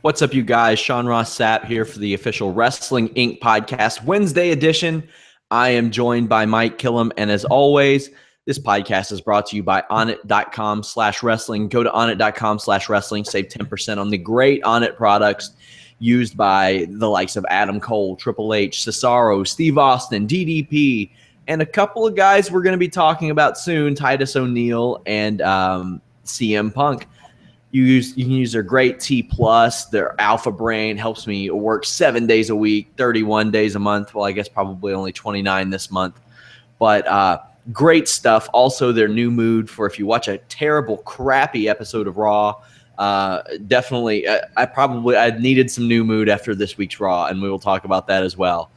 What's up, you guys? Sean Ross Sapp here for the official Wrestling Inc. podcast, Wednesday edition. I am joined by Mike Killam, and as always, this podcast is brought to you by onnit.com/wrestling. Go to onnit.com/wrestling, save 10% on the great Onnit products used by the likes of Adam Cole, Triple H, Cesaro, Steve Austin, DDP, and a couple of guys we're going to be talking about soon, Titus O'Neil and CM Punk. You can use their great T+, their Alpha Brain helps me work 7 days a week, 31 days a month. Well, I guess probably only 29 this month. But great stuff. Also, their new mood for if you watch a terrible, crappy episode of Raw. Definitely, I needed some new mood after this week's Raw, and we will talk about that as well.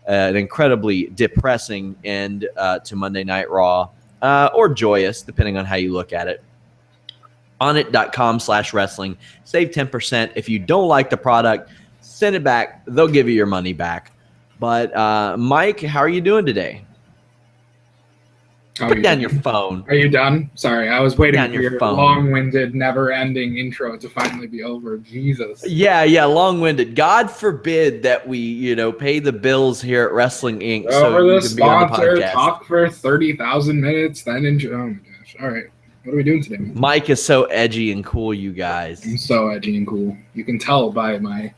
An incredibly depressing end to Monday Night Raw, or joyous, depending on how you look at it. Onnit.com/wrestling. Save 10%. If you don't like the product, send it back. They'll give you your money back. But Mike, how are you doing today? Put down your phone. Are you done? Sorry, I was waiting for your long-winded, never-ending intro to finally be over. Jesus. Yeah, long-winded. God forbid that we, pay the bills here at Wrestling Inc. Over the sponsor, talk for 30,000 minutes, then intro. Oh my gosh! All right. What are we doing today? Mike is so edgy and cool, you guys. I'm so edgy and cool. You can tell by my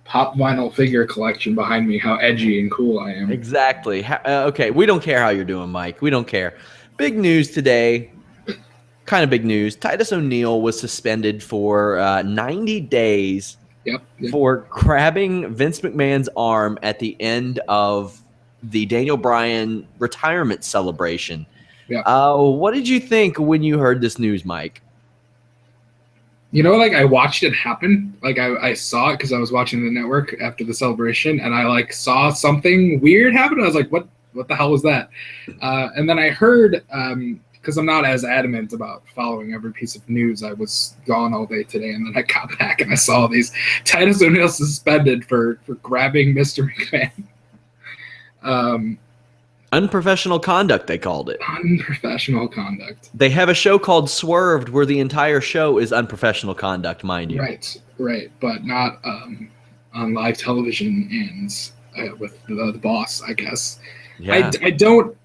pop vinyl figure collection behind me how edgy and cool I am. Exactly. Okay, we don't care how you're doing, Mike. We don't care. Big news today. Kind of big news. Titus O'Neil was suspended for 90 days for grabbing Vince McMahon's arm at the end of the Daniel Bryan retirement celebration. Yeah. What did you think when you heard this news, Mike? I watched it happen. I saw it because I was watching the network after the celebration, and I saw something weird happen. I was like, what the hell was that? And then I heard, because I'm not as adamant about following every piece of news. I was gone all day today, and then I got back and I saw these Titus O'Neil suspended for grabbing Mr. McMahon. Unprofessional conduct, they called it. Unprofessional conduct. They have a show called Swerved where the entire show is unprofessional conduct, mind you. Right. But not on live television and with the boss, I guess. Yeah. I don't...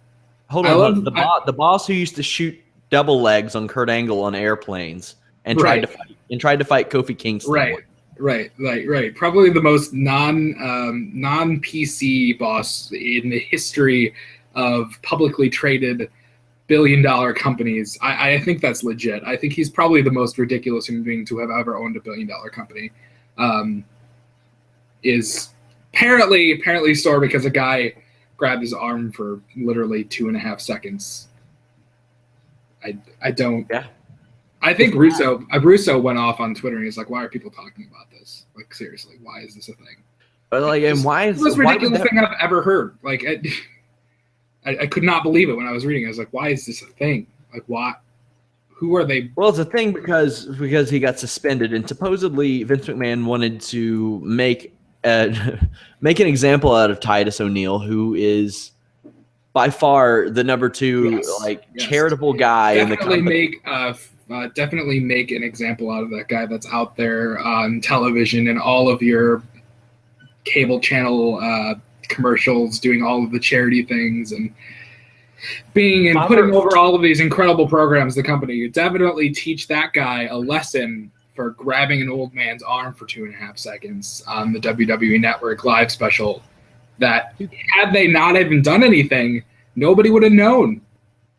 Hold on. The boss who used to shoot double legs on Kurt Angle on airplanes and tried to fight Kofi Kingston. Right. Probably the most non-PC boss in the history of publicly traded billion-dollar companies. I think that's legit. I think he's probably the most ridiculous human being to have ever owned a billion-dollar company. Is apparently sore because a guy grabbed his arm for literally 2.5 seconds. I don't. Yeah. I think Russo went off on Twitter and he's like, "Why are people talking about this? Like, seriously, why is this a thing?" But and why is the most ridiculous thing I've ever heard? Like, I could not believe it when I was reading. I was like, "Why is this a thing? Like, what? Who are they?" Well, it's a thing because he got suspended, and supposedly Vince McMahon wanted to make an example out of Titus O'Neil, who is by far the number two charitable guy in the company. Definitely make an example out of that guy that's out there on television and all of your cable channel commercials, doing all of the charity things and putting over all of these incredible programs. The company, you definitely teach that guy a lesson for grabbing an old man's arm for 2.5 seconds on the WWE Network live special. That had they not even done anything, nobody would have known.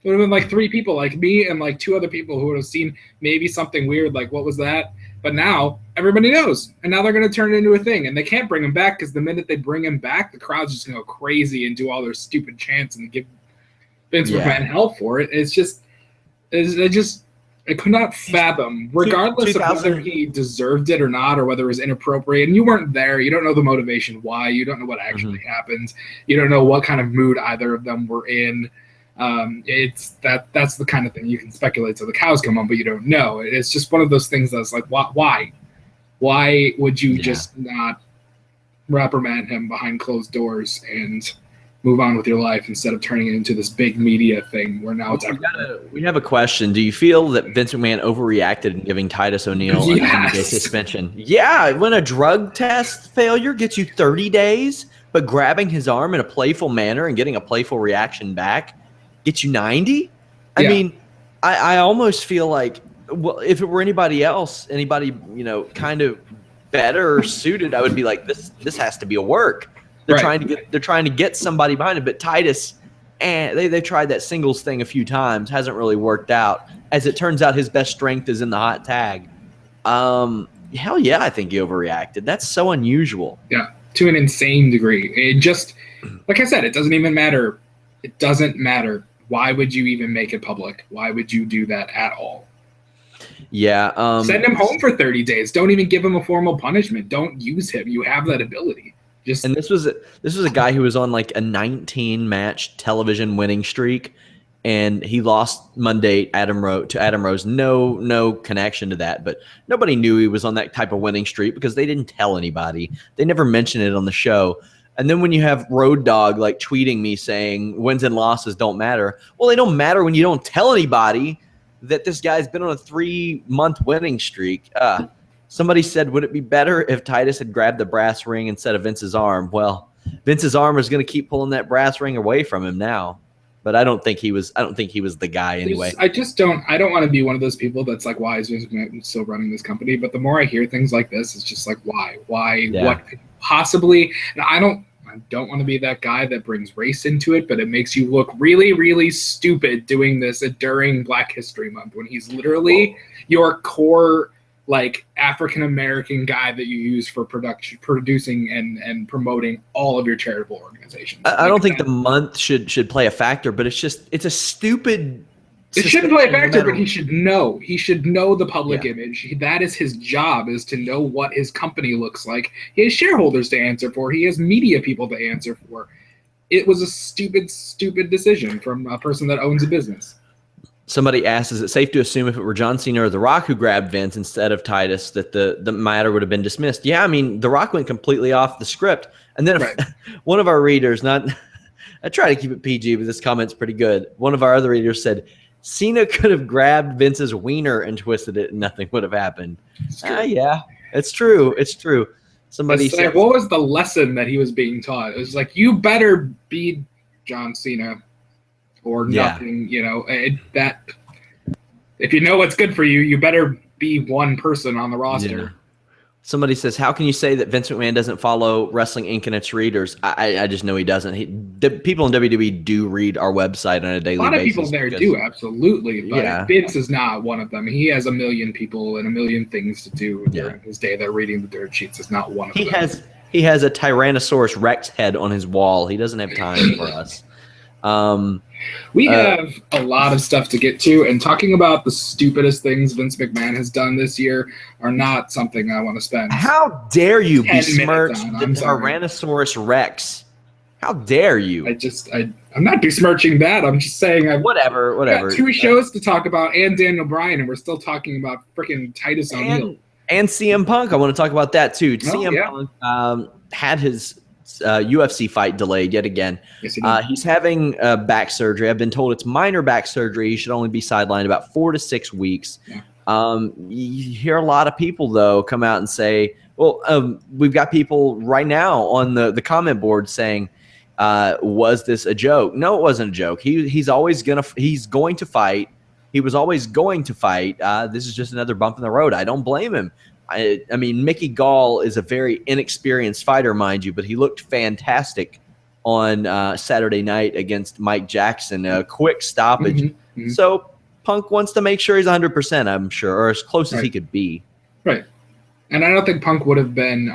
It would have been 3 people like me and 2 other people who would have seen maybe something weird, like, what was that? But now everybody knows, and now they're going to turn it into a thing, and they can't bring him back because the minute they bring him back, the crowd's just going to go crazy and do all their stupid chants and give Vince McMahon hell for it. I could not fathom, regardless of whether he deserved it or not, or whether it was inappropriate. And you weren't there. You don't know the motivation why. You don't know what actually happened. You don't know what kind of mood either of them were in. That's the kind of thing you can speculate till the cows come home, but you don't know. It's just one of those things that's like, why would you just not reprimand him behind closed doors and move on with your life instead of turning it into this big media thing where now it's we have a question. Do you feel that Vince McMahon overreacted in giving Titus O'Neil a 90-day suspension? Yeah, when a drug test failure gets you 30 days, but grabbing his arm in a playful manner and getting a playful reaction back gets you 90? I mean, I almost feel like, well, if it were anybody else, kind of better suited, I would be like, this has to be a work. They're trying to get somebody behind it, but Titus, and they've tried that singles thing a few times, hasn't really worked out. As it turns out, his best strength is in the hot tag. Hell yeah, I think he overreacted. That's so unusual. Yeah, to an insane degree. It just, like I said, it doesn't even matter. It doesn't matter. Why would you even make it public? Why would you do that at all? Yeah. Send him home for 30 days. Don't even give him a formal punishment. Don't use him. You have that ability. And this was a guy who was on like a 19-match television winning streak, and he lost Monday to Adam Rose. No connection to that, but nobody knew he was on that type of winning streak because they didn't tell anybody. They never mentioned it on the show. And then when you have Road Dogg like tweeting me saying wins and losses don't matter, well, they don't matter when you don't tell anybody that this guy's been on a 3-month winning streak. Somebody said, would it be better if Titus had grabbed the brass ring instead of Vince's arm? Well, Vince's arm is going to keep pulling that brass ring away from him now. But I don't think he was the guy anyway. I don't want to be one of those people that's like, why is Vince McMahon still running this company? But the more I hear things like this, it's just like, why, what could possibly, and I don't want to be that guy that brings race into it, but it makes you look really, really stupid doing this during Black History Month when he's literally your core, like, African-American guy that you use for producing and promoting all of your charitable organizations. I don't think the month should play a factor, but it's a stupid. It shouldn't play a factor, but he should know. He should know the public image. That is his job, is to know what his company looks like. He has shareholders to answer for. He has media people to answer for. It was a stupid, stupid decision from a person that owns a business. Somebody asked, is it safe to assume if it were John Cena or The Rock who grabbed Vince instead of Titus that the matter would have been dismissed? Yeah, I mean, The Rock went completely off the script. And then one of our readers, I try to keep it PG, but this comment's pretty good. One of our other readers said, Cena could have grabbed Vince's wiener and twisted it and nothing would have happened. Yeah, it's true. It's true. Somebody said, what was the lesson that he was being taught? It was like, you better be John Cena or nothing, that if you know what's good for you, you better be one person on the roster. Yeah. Somebody says, how can you say that Vince McMahon doesn't follow Wrestling Inc. and its readers? I just know he doesn't. The people in WWE do read our website on a daily basis. A lot of people there do, absolutely. But Vince is not one of them. He has a million people and a million things to do during his day. That reading the dirt sheets is not one of them. He has a Tyrannosaurus Rex head on his wall. He doesn't have time for us. We have a lot of stuff to get to, and talking about the stupidest things Vince McMahon has done this year are not something I want to spend. How dare you besmirch the Tyrannosaurus Rex? How dare you? I'm not besmirching that. I'm just saying whatever. We've got 2 shows to talk about and Daniel Bryan, and we're still talking about freaking Titus O'Neil. And CM Punk. I want to talk about that too. CM Punk had his UFC fight delayed yet again. Yes, he's having back surgery. I've been told it's minor back surgery. He should only be sidelined about 4 to 6 weeks. Yeah. You hear a lot of people, though, come out and say, well, we've got people right now on the comment board saying, was this a joke? No, it wasn't a joke. He's going to fight. He was always going to fight. This is just another bump in the road. I don't blame him. I mean, Mickey Gall is a very inexperienced fighter, mind you, but he looked fantastic on Saturday night against Mike Jackson. A quick stoppage. Mm-hmm. So Punk wants to make sure he's 100%, I'm sure, or as close as he could be. Right. And I don't think Punk would have been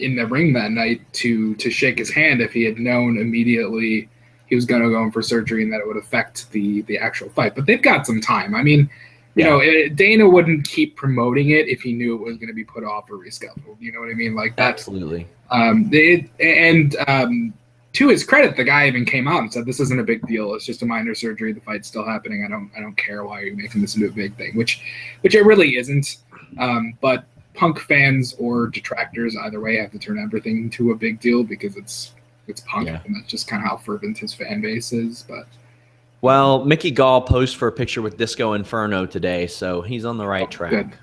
in the ring that night to shake his hand if he had known immediately he was going to go in for surgery and that it would affect the actual fight. But they've got some time. I mean, you know, Dana wouldn't keep promoting it if he knew it was going to be put off or rescheduled. You know what I mean? Like that. Absolutely. To his credit, the guy even came out and said, "This isn't a big deal. It's just a minor surgery. The fight's still happening. I don't care why you're making this into a big thing," which it really isn't. But Punk fans or detractors, either way, have to turn everything into a big deal because it's it's Punk, and that's just kind of how fervent his fan base is. But well, Mickey Gall posed for a picture with Disco Inferno today, so he's on the right track.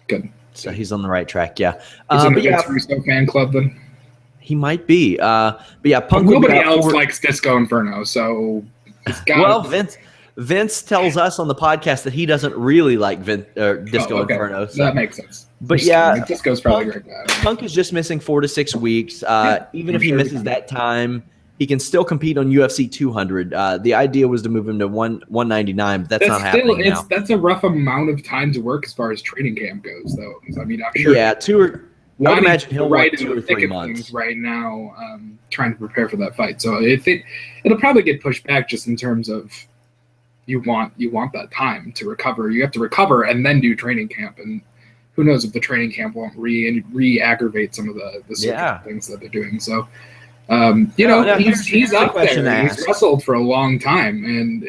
Good. So he's on the right track, yeah. He's in the Vince Russo fan club then? He might be. But yeah, Punk. But nobody else likes Disco Inferno, so it's got. Well, Vince tells us on the podcast that he doesn't really like Disco Inferno. So that makes sense. But yeah, Disco's probably great. Punk is just missing 4 to 6 weeks. Even if he misses that time, he can still compete on UFC 200. The idea was to move him to 199, but that's not happening now. That's a rough amount of time to work as far as training camp goes, though. I mean, I'm sure. Yeah, I would imagine he'll wait 2 or 3 months right now, trying to prepare for that fight. So it'll probably get pushed back just in terms of you want that time to recover. You have to recover and then do training camp, and who knows if the training camp won't re-aggravate some of the things that they're doing. So. He's up there. He's wrestled for a long time, and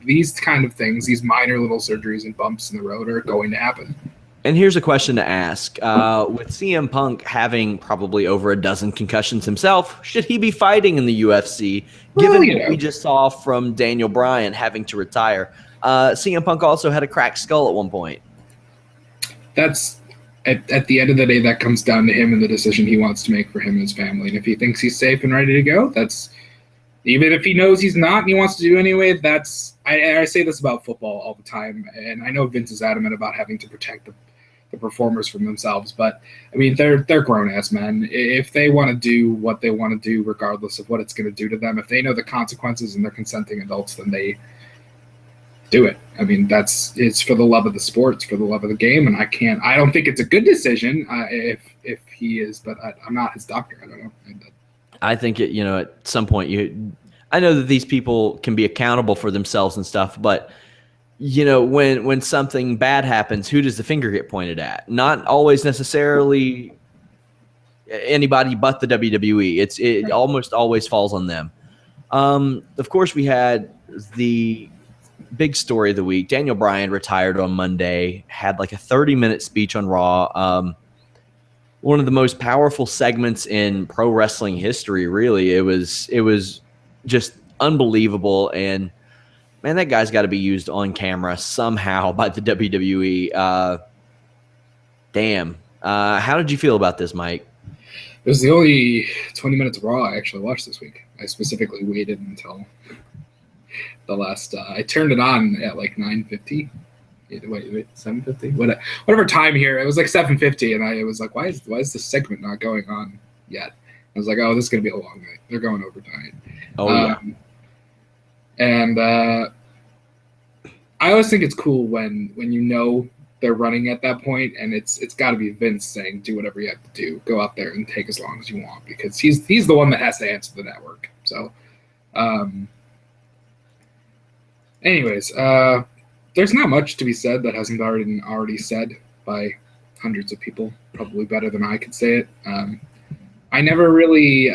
these kind of things, these minor little surgeries and bumps in the road, are going to happen. And here's a question to ask: with CM Punk having probably over a dozen concussions himself, should he be fighting in the UFC? Given what we just saw from Daniel Bryan having to retire, CM Punk also had a cracked skull at one point. That's. At the end of the day, that comes down to him and the decision he wants to make for him and his family. And if he thinks he's safe and ready to go, that's even if he knows he's not and he wants to do anyway. That's I say this about football all the time, and I know Vince is adamant about having to protect the performers from themselves. But I mean, they're grown ass men. If they want to do what they want to do, regardless of what it's going to do to them, if they know the consequences and they're consenting adults, then they do it. I mean, it's for the love of the sport, it's for the love of the game, and I don't think it's a good decision if he is, but I'm not his doctor. I don't know. I think at some point I know that these people can be accountable for themselves and stuff, but when something bad happens, who does the finger get pointed at? Not always necessarily anybody but the WWE. It almost always falls on them. Of course, we had the big story of the week. Daniel Bryan retired on Monday, had like a 30-minute speech on Raw. One of the most powerful segments in pro wrestling history, really. It was just unbelievable. And man, that guy's got to be used on camera somehow by the WWE. Damn. How did you feel about this, Mike? It was the only 20 minutes of Raw I actually watched this week. I specifically waited until the last I turned it on at like 9:50. Wait, 7:50? Whatever time here. It was like 7:50, and I was like, why is this segment not going on yet? I was like, oh, this is gonna be a long night. They're going overtime. And I always think it's cool when they're running at that point, and it's got to be Vince saying, do whatever you have to do, go out there and take as long as you want, because he's the one that has to answer the network. So. Anyways, there's not much to be said that hasn't already said by hundreds of people, probably better than I could say it. I never really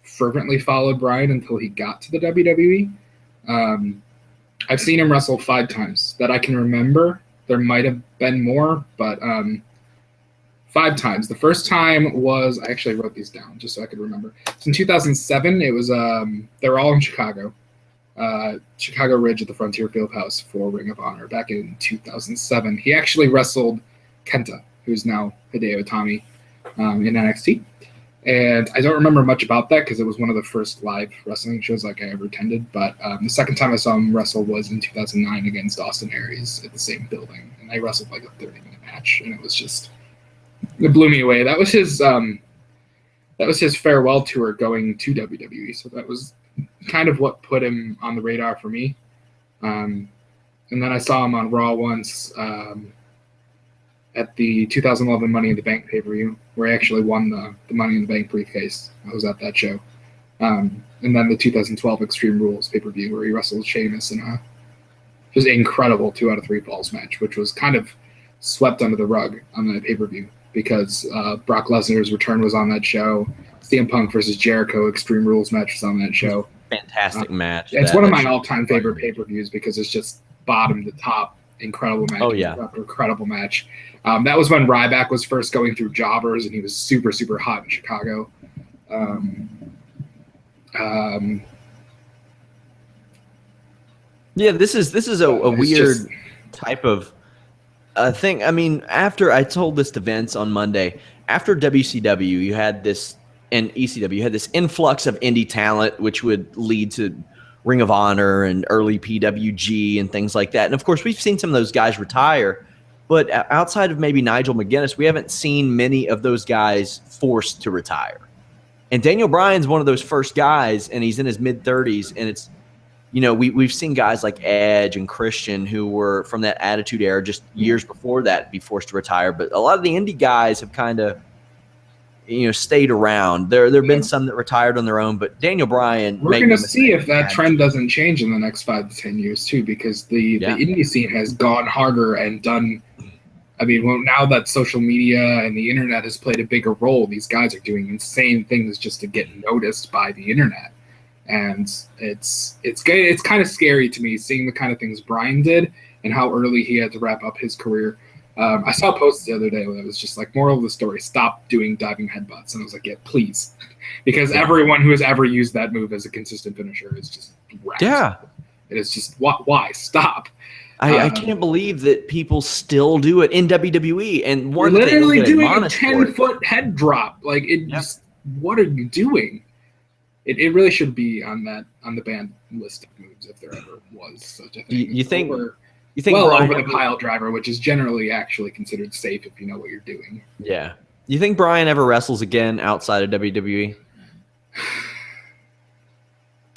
fervently followed Bryan until he got to the WWE. I've seen him wrestle 5 times that I can remember. There might have been more, but 5 times. The first time was, I actually wrote these down just so I could remember. It's in 2007. It was they were all in Chicago. Chicago Ridge at the Frontier Fieldhouse for Ring of Honor back in 2007. He actually wrestled Kenta, who's now Hideo Itami, in NXT. And I don't remember much about that because it was one of the first live wrestling shows like I ever attended. But the second time I saw him wrestle was in 2009 against Austin Aries at the same building. And they wrestled like a 30-minute match, and it blew me away. That was his farewell tour going to WWE. So that was kind of what put him on the radar for me. And then I saw him on Raw once at the 2011 Money in the Bank pay-per-view, where he actually won the Money in the Bank briefcase. I was at that show. And then the 2012 Extreme Rules pay-per-view, where he wrestled Sheamus in a just incredible 2 out of 3 falls match, which was kind of swept under the rug on that pay-per-view because Brock Lesnar's return was on that show. CM Punk versus Jericho Extreme Rules match was on that show. Fantastic match. It's one of my all-time favorite pay-per-views because it's just bottom to top, incredible match. Oh, yeah. Incredible match. That was when Ryback was first going through jobbers, and he was super, super hot in Chicago. Yeah, this is a weird type of thing. I mean, after I told this to Vince on Monday, after WCW, you had this, and ECW, you had this influx of indie talent, which would lead to Ring of Honor and early PWG and things like that. And of course, we've seen some of those guys retire, but outside of maybe Nigel McGuinness, we haven't seen many of those guys forced to retire. And Daniel Bryan's one of those first guys, and he's in his mid-30s, and it's, you know, we've seen guys like Edge and Christian who were from that Attitude Era just years before that be forced to retire. But a lot of the indie guys have kind of, you know, stayed around. There have been some that retired on their own, but Daniel Bryan. We're going to see if that trend doesn't change in the next 5 to 10 years too, because the indie scene has gone harder and done. I mean, well, now that social media and the internet has played a bigger role, these guys are doing insane things just to get noticed by the internet. And it's kind of scary to me seeing the kind of things Bryan did and how early he had to wrap up his career. I saw a post the other day where it was just like, moral of the story, stop doing diving headbutts. And I was like, yeah, please. Because everyone who has ever used that move as a consistent finisher is just wrecked. Yeah. It is just, why? Stop. I can't believe that people still do it in WWE. And one literally doing a 10-foot head drop. Like, just, what are you doing? It really should be on the banned list of moves if there ever was such a thing. You think well Bryan over the pile driver, which is generally actually considered safe if you know what you're doing. Yeah. You think Bryan ever wrestles again outside of WWE?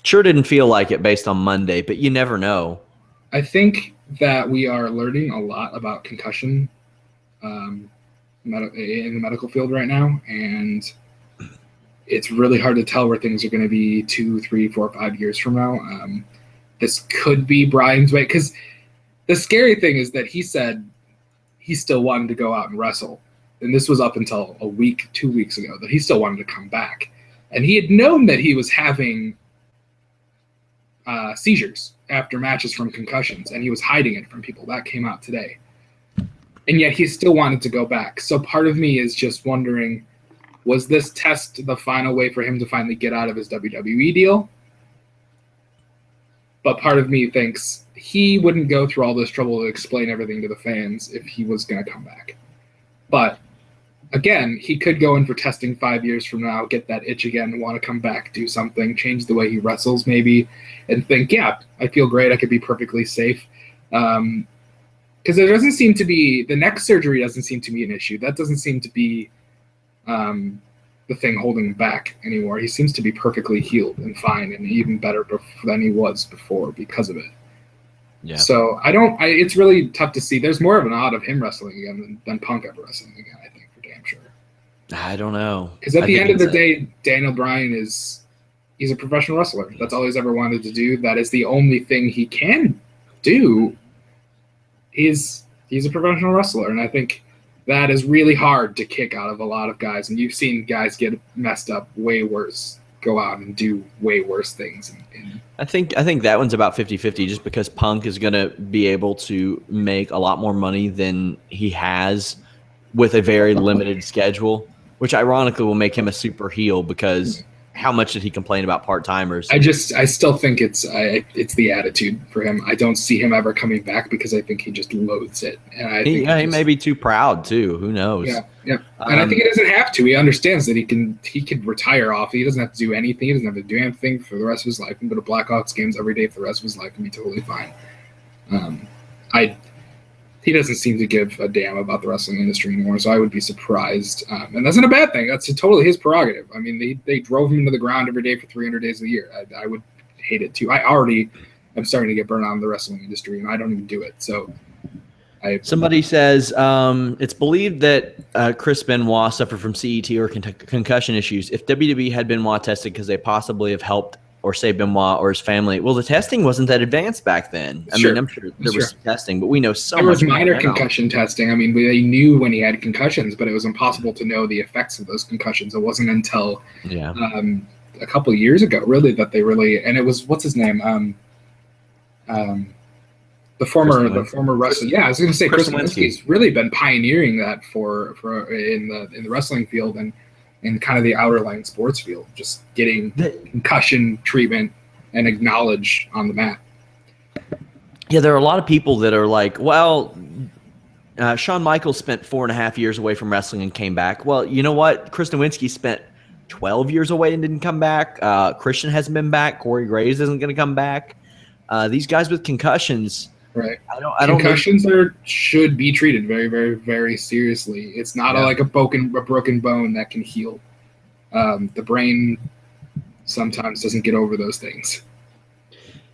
Sure didn't feel like it based on Monday, but you never know. I think that we are learning a lot about concussion in the medical field right now, and it's really hard to tell where things are going to be 2, 3, 4, 5 years from now. This could be Bryan's way, because the scary thing is that he said he still wanted to go out and wrestle, and this was up until 2 weeks ago, that he still wanted to come back. And he had known that he was having seizures after matches from concussions, and he was hiding it from people. That came out today. And yet he still wanted to go back. So part of me is just wondering, was this test the final way for him to finally get out of his WWE deal? But part of me thinks he wouldn't go through all this trouble to explain everything to the fans if he was going to come back. But again, he could go in for testing 5 years from now, get that itch again, want to come back, do something, change the way he wrestles maybe, and think, yeah, I feel great, I could be perfectly safe. Because there doesn't seem to be, the neck surgery doesn't seem to be an issue. That doesn't seem to be the thing holding him back anymore. He seems to be perfectly healed and fine and even better than he was before because of it. Yeah. So it's really tough to see. There's more of an odd of him wrestling again than Punk ever wrestling again, I think, for damn sure. I don't know. Because at the end of the day, Daniel Bryan he's a professional wrestler. That's all he's ever wanted to do. That is the only thing he can do. He's a professional wrestler, and I think that is really hard to kick out of a lot of guys. And you've seen guys get messed up way worse, go out and do way worse things. I think that one's about 50-50 just because Punk is going to be able to make a lot more money than he has with a very limited schedule, which ironically will make him a super heel because how much did he complain about part-timers? I still think it's the attitude for him. I don't see him ever coming back because I think he just loathes it. And I think he may be too proud too. Who knows? Yeah. And I think he doesn't have to. He understands that he could retire off. He doesn't have to do anything. He doesn't have to do anything for the rest of his life. He can go to Blackhawks games every day for the rest of his life and be totally fine. He doesn't seem to give a damn about the wrestling industry anymore, so I would be surprised. And that's not a bad thing. That's totally his prerogative. I mean, they drove him into the ground every day for 300 days a year. I would hate it too. I already am starting to get burned out in the wrestling industry, and I don't even do it. So, somebody says it's believed that Chris Benoit suffered from CET or concussion issues. If WWE had Benoit tested, because they possibly have helped or saved Benoit or his family. Well, the testing wasn't that advanced back then. I mean, I'm sure there was testing, but we know so much. There was minor concussion testing. I mean, they knew when he had concussions, but it was impossible to know the effects of those concussions. It wasn't until a couple of years ago, really, that they really. And it was what's his name? The former wrestler. Yeah, I was going to say Chris Nowinski's really been pioneering that for in the wrestling field, and in kind of the outer line sports field, just getting concussion treatment and acknowledged on the mat. Yeah, there are a lot of people that are like, well, Shawn Michaels spent 4.5 years away from wrestling and came back. Well, you know what? Chris Nowinski spent 12 years away and didn't come back. Christian hasn't been back. Corey Graves isn't going to come back. These guys with concussions, right? Concussions should be treated very, very, very seriously. It's not like a broken bone that can heal. The brain sometimes doesn't get over those things.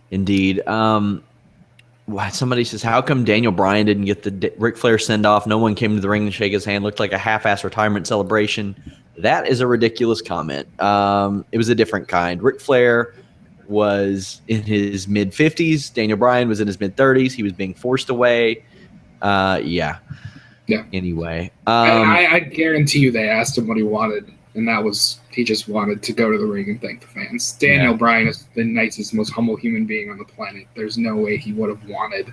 Indeed. Somebody says, how come Daniel Bryan didn't get the Ric Flair send-off? No one came to the ring to shake his hand. Looked like a half-ass retirement celebration. That is a ridiculous comment. It was a different kind. Ric Flair was in his mid-50s. Daniel Bryan was in his mid-30s. He was being forced away. Yeah. Anyway. I guarantee you they asked him what he wanted, and that was he just wanted to go to the ring and thank the fans. Daniel Bryan is the nicest, most humble human being on the planet. There's no way he would have wanted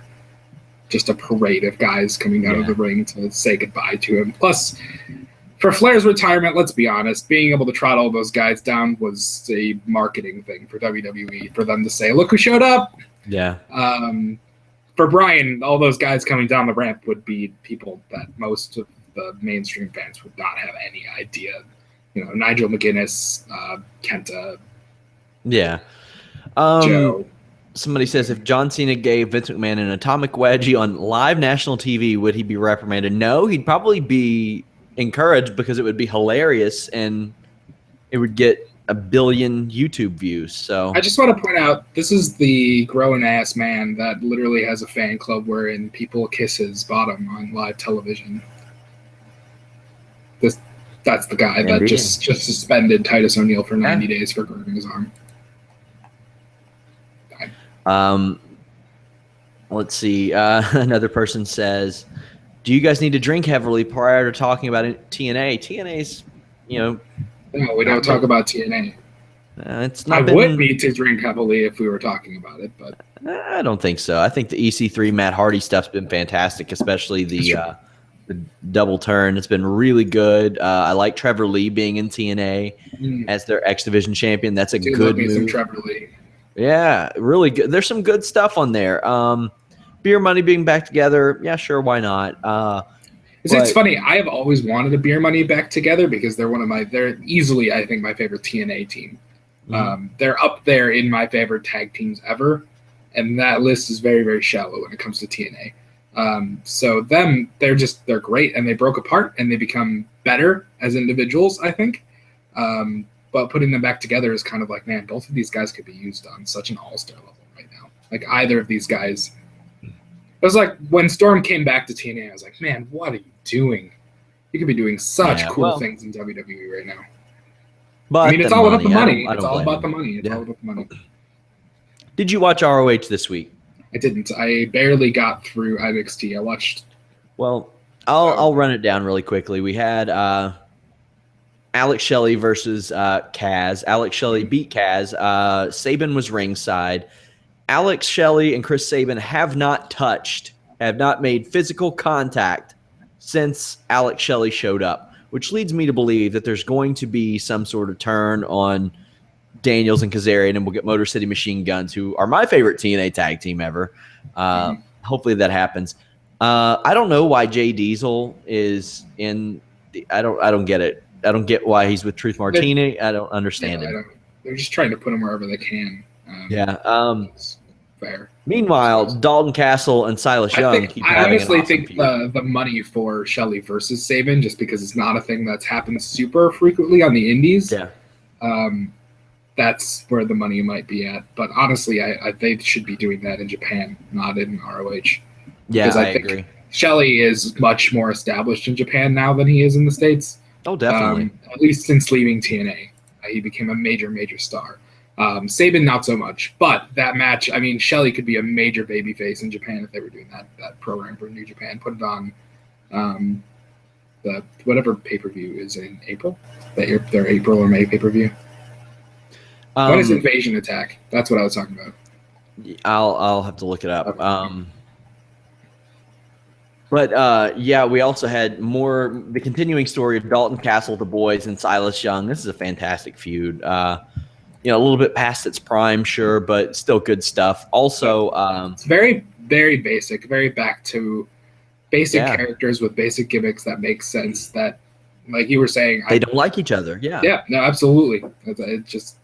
just a parade of guys coming out of the ring to say goodbye to him. Plus, for Flair's retirement, let's be honest, being able to trot all those guys down was a marketing thing for WWE, for them to say, look who showed up. Yeah. For Bryan, all those guys coming down the ramp would be people that most of the mainstream fans would not have any idea. You know, Nigel McGuinness, Kenta. Yeah. Joe. Somebody says, if John Cena gave Vince McMahon an atomic wedgie on live national TV, would he be reprimanded? No, he'd probably be encouraged because it would be hilarious and it would get 1 billion YouTube views. So I just want to point out, this is the grown-ass man that literally has a fan club wherein people kiss his bottom on live television. That's the guy that just suspended Titus O'Neil for 90 days for grabbing his arm. Let's see. Another person says, do you guys need to drink heavily prior to talking about TNA? TNA's, No, we don't talk about TNA. It's not. I would need to drink heavily if we were talking about it, but I don't think so. I think the EC3 Matt Hardy stuff's been fantastic, especially the double turn. It's been really good. I like Trevor Lee being in TNA as their X Division champion. That's a good move. Some Trevor Lee. Yeah, really good. There's some good stuff on there. Beer Money being back together. Yeah, sure. Why not? It's funny. I have always wanted a Beer Money back together because they're easily, I think, my favorite TNA team. They're up there in my favorite tag teams ever. And that list is very, very shallow when it comes to TNA. So they're great, and they broke apart and they become better as individuals, I think. But putting them back together is kind of like, man, both of these guys could be used on such an all-star level right now. Like either of these guys. It was like when Storm came back to TNA, I was like, man, what are you doing? You could be doing such cool things in WWE right now. But I mean, it's all about the money. It's all about the money. It's all about the money. Did you watch ROH this week? I didn't. I barely got through NXT. I watched. Well, I'll run it down really quickly. We had Alex Shelley versus Kaz. Alex Shelley beat Kaz. Sabin was ringside. Alex Shelley and Chris Sabin have not made physical contact since Alex Shelley showed up, which leads me to believe that there's going to be some sort of turn on Daniels and Kazarian, and we'll get Motor City Machine Guns, who are my favorite TNA tag team ever. Hopefully that happens. I don't know why Jay Diesel is in. I don't get it. I don't get why he's with Truth Martini. I don't understand it. They're just trying to put him wherever they can. Fair. Meanwhile, Dalton Castle and Silas Young I honestly think the money for Shelley versus Sabin, just because it's not a thing that's happened super frequently on the indies. Yeah. That's where the money might be at. But honestly, they should be doing that in Japan, not in ROH. Yeah, I agree. Shelley is much more established in Japan now than he is in the States. Oh, definitely. At least since leaving TNA. He became a major, major star. Sabin, not so much. But that match, I mean, Shelley could be a major babyface in Japan if they were doing that program for New Japan. Put it on the whatever pay-per-view is in April. Their April or May pay-per-view. What is Invasion Attack? That's what I was talking about. I'll have to look it up. Okay. But yeah, we also had the continuing story of Dalton Castle, the boys, and Silas Young. This is a fantastic feud. A little bit past its prime, sure, but still good stuff. Also, it's very, very basic, very back to basic characters with basic gimmicks that make sense. That, like you were saying, they don't like each other. Yeah. Yeah. No, absolutely. It's just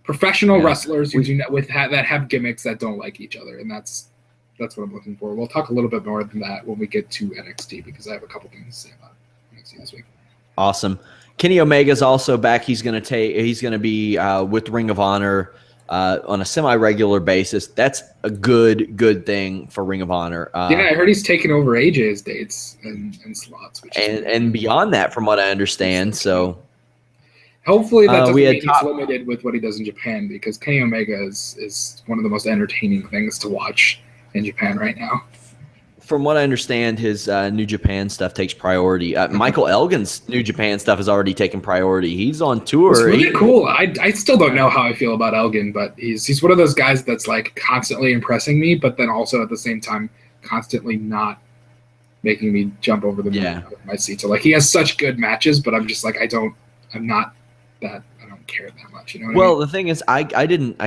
professional wrestlers that have gimmicks that don't like each other, and that's what I'm looking for. We'll talk a little bit more than that when we get to NXT, because I have a couple things to say about NXT this week. Awesome. Kenny Omega's also back. He's going to be with Ring of Honor on a semi-regular basis. That's a good thing for Ring of Honor. I heard he's taking over AJ's dates and slots, and beyond that, from what I understand. So hopefully that doesn't mean he's limited with what he does in Japan, because Kenny Omega is one of the most entertaining things to watch in Japan right now. From what I understand, his New Japan stuff takes priority. Michael Elgin's New Japan stuff has already taken priority. He's on tour. It's really cool. I still don't know how I feel about Elgin, but he's one of those guys that's like constantly impressing me, but then also at the same time constantly not making me jump over the moon out of my seat. So like he has such good matches, but I'm just like I don't care that much. You know what I mean? The thing is, I didn't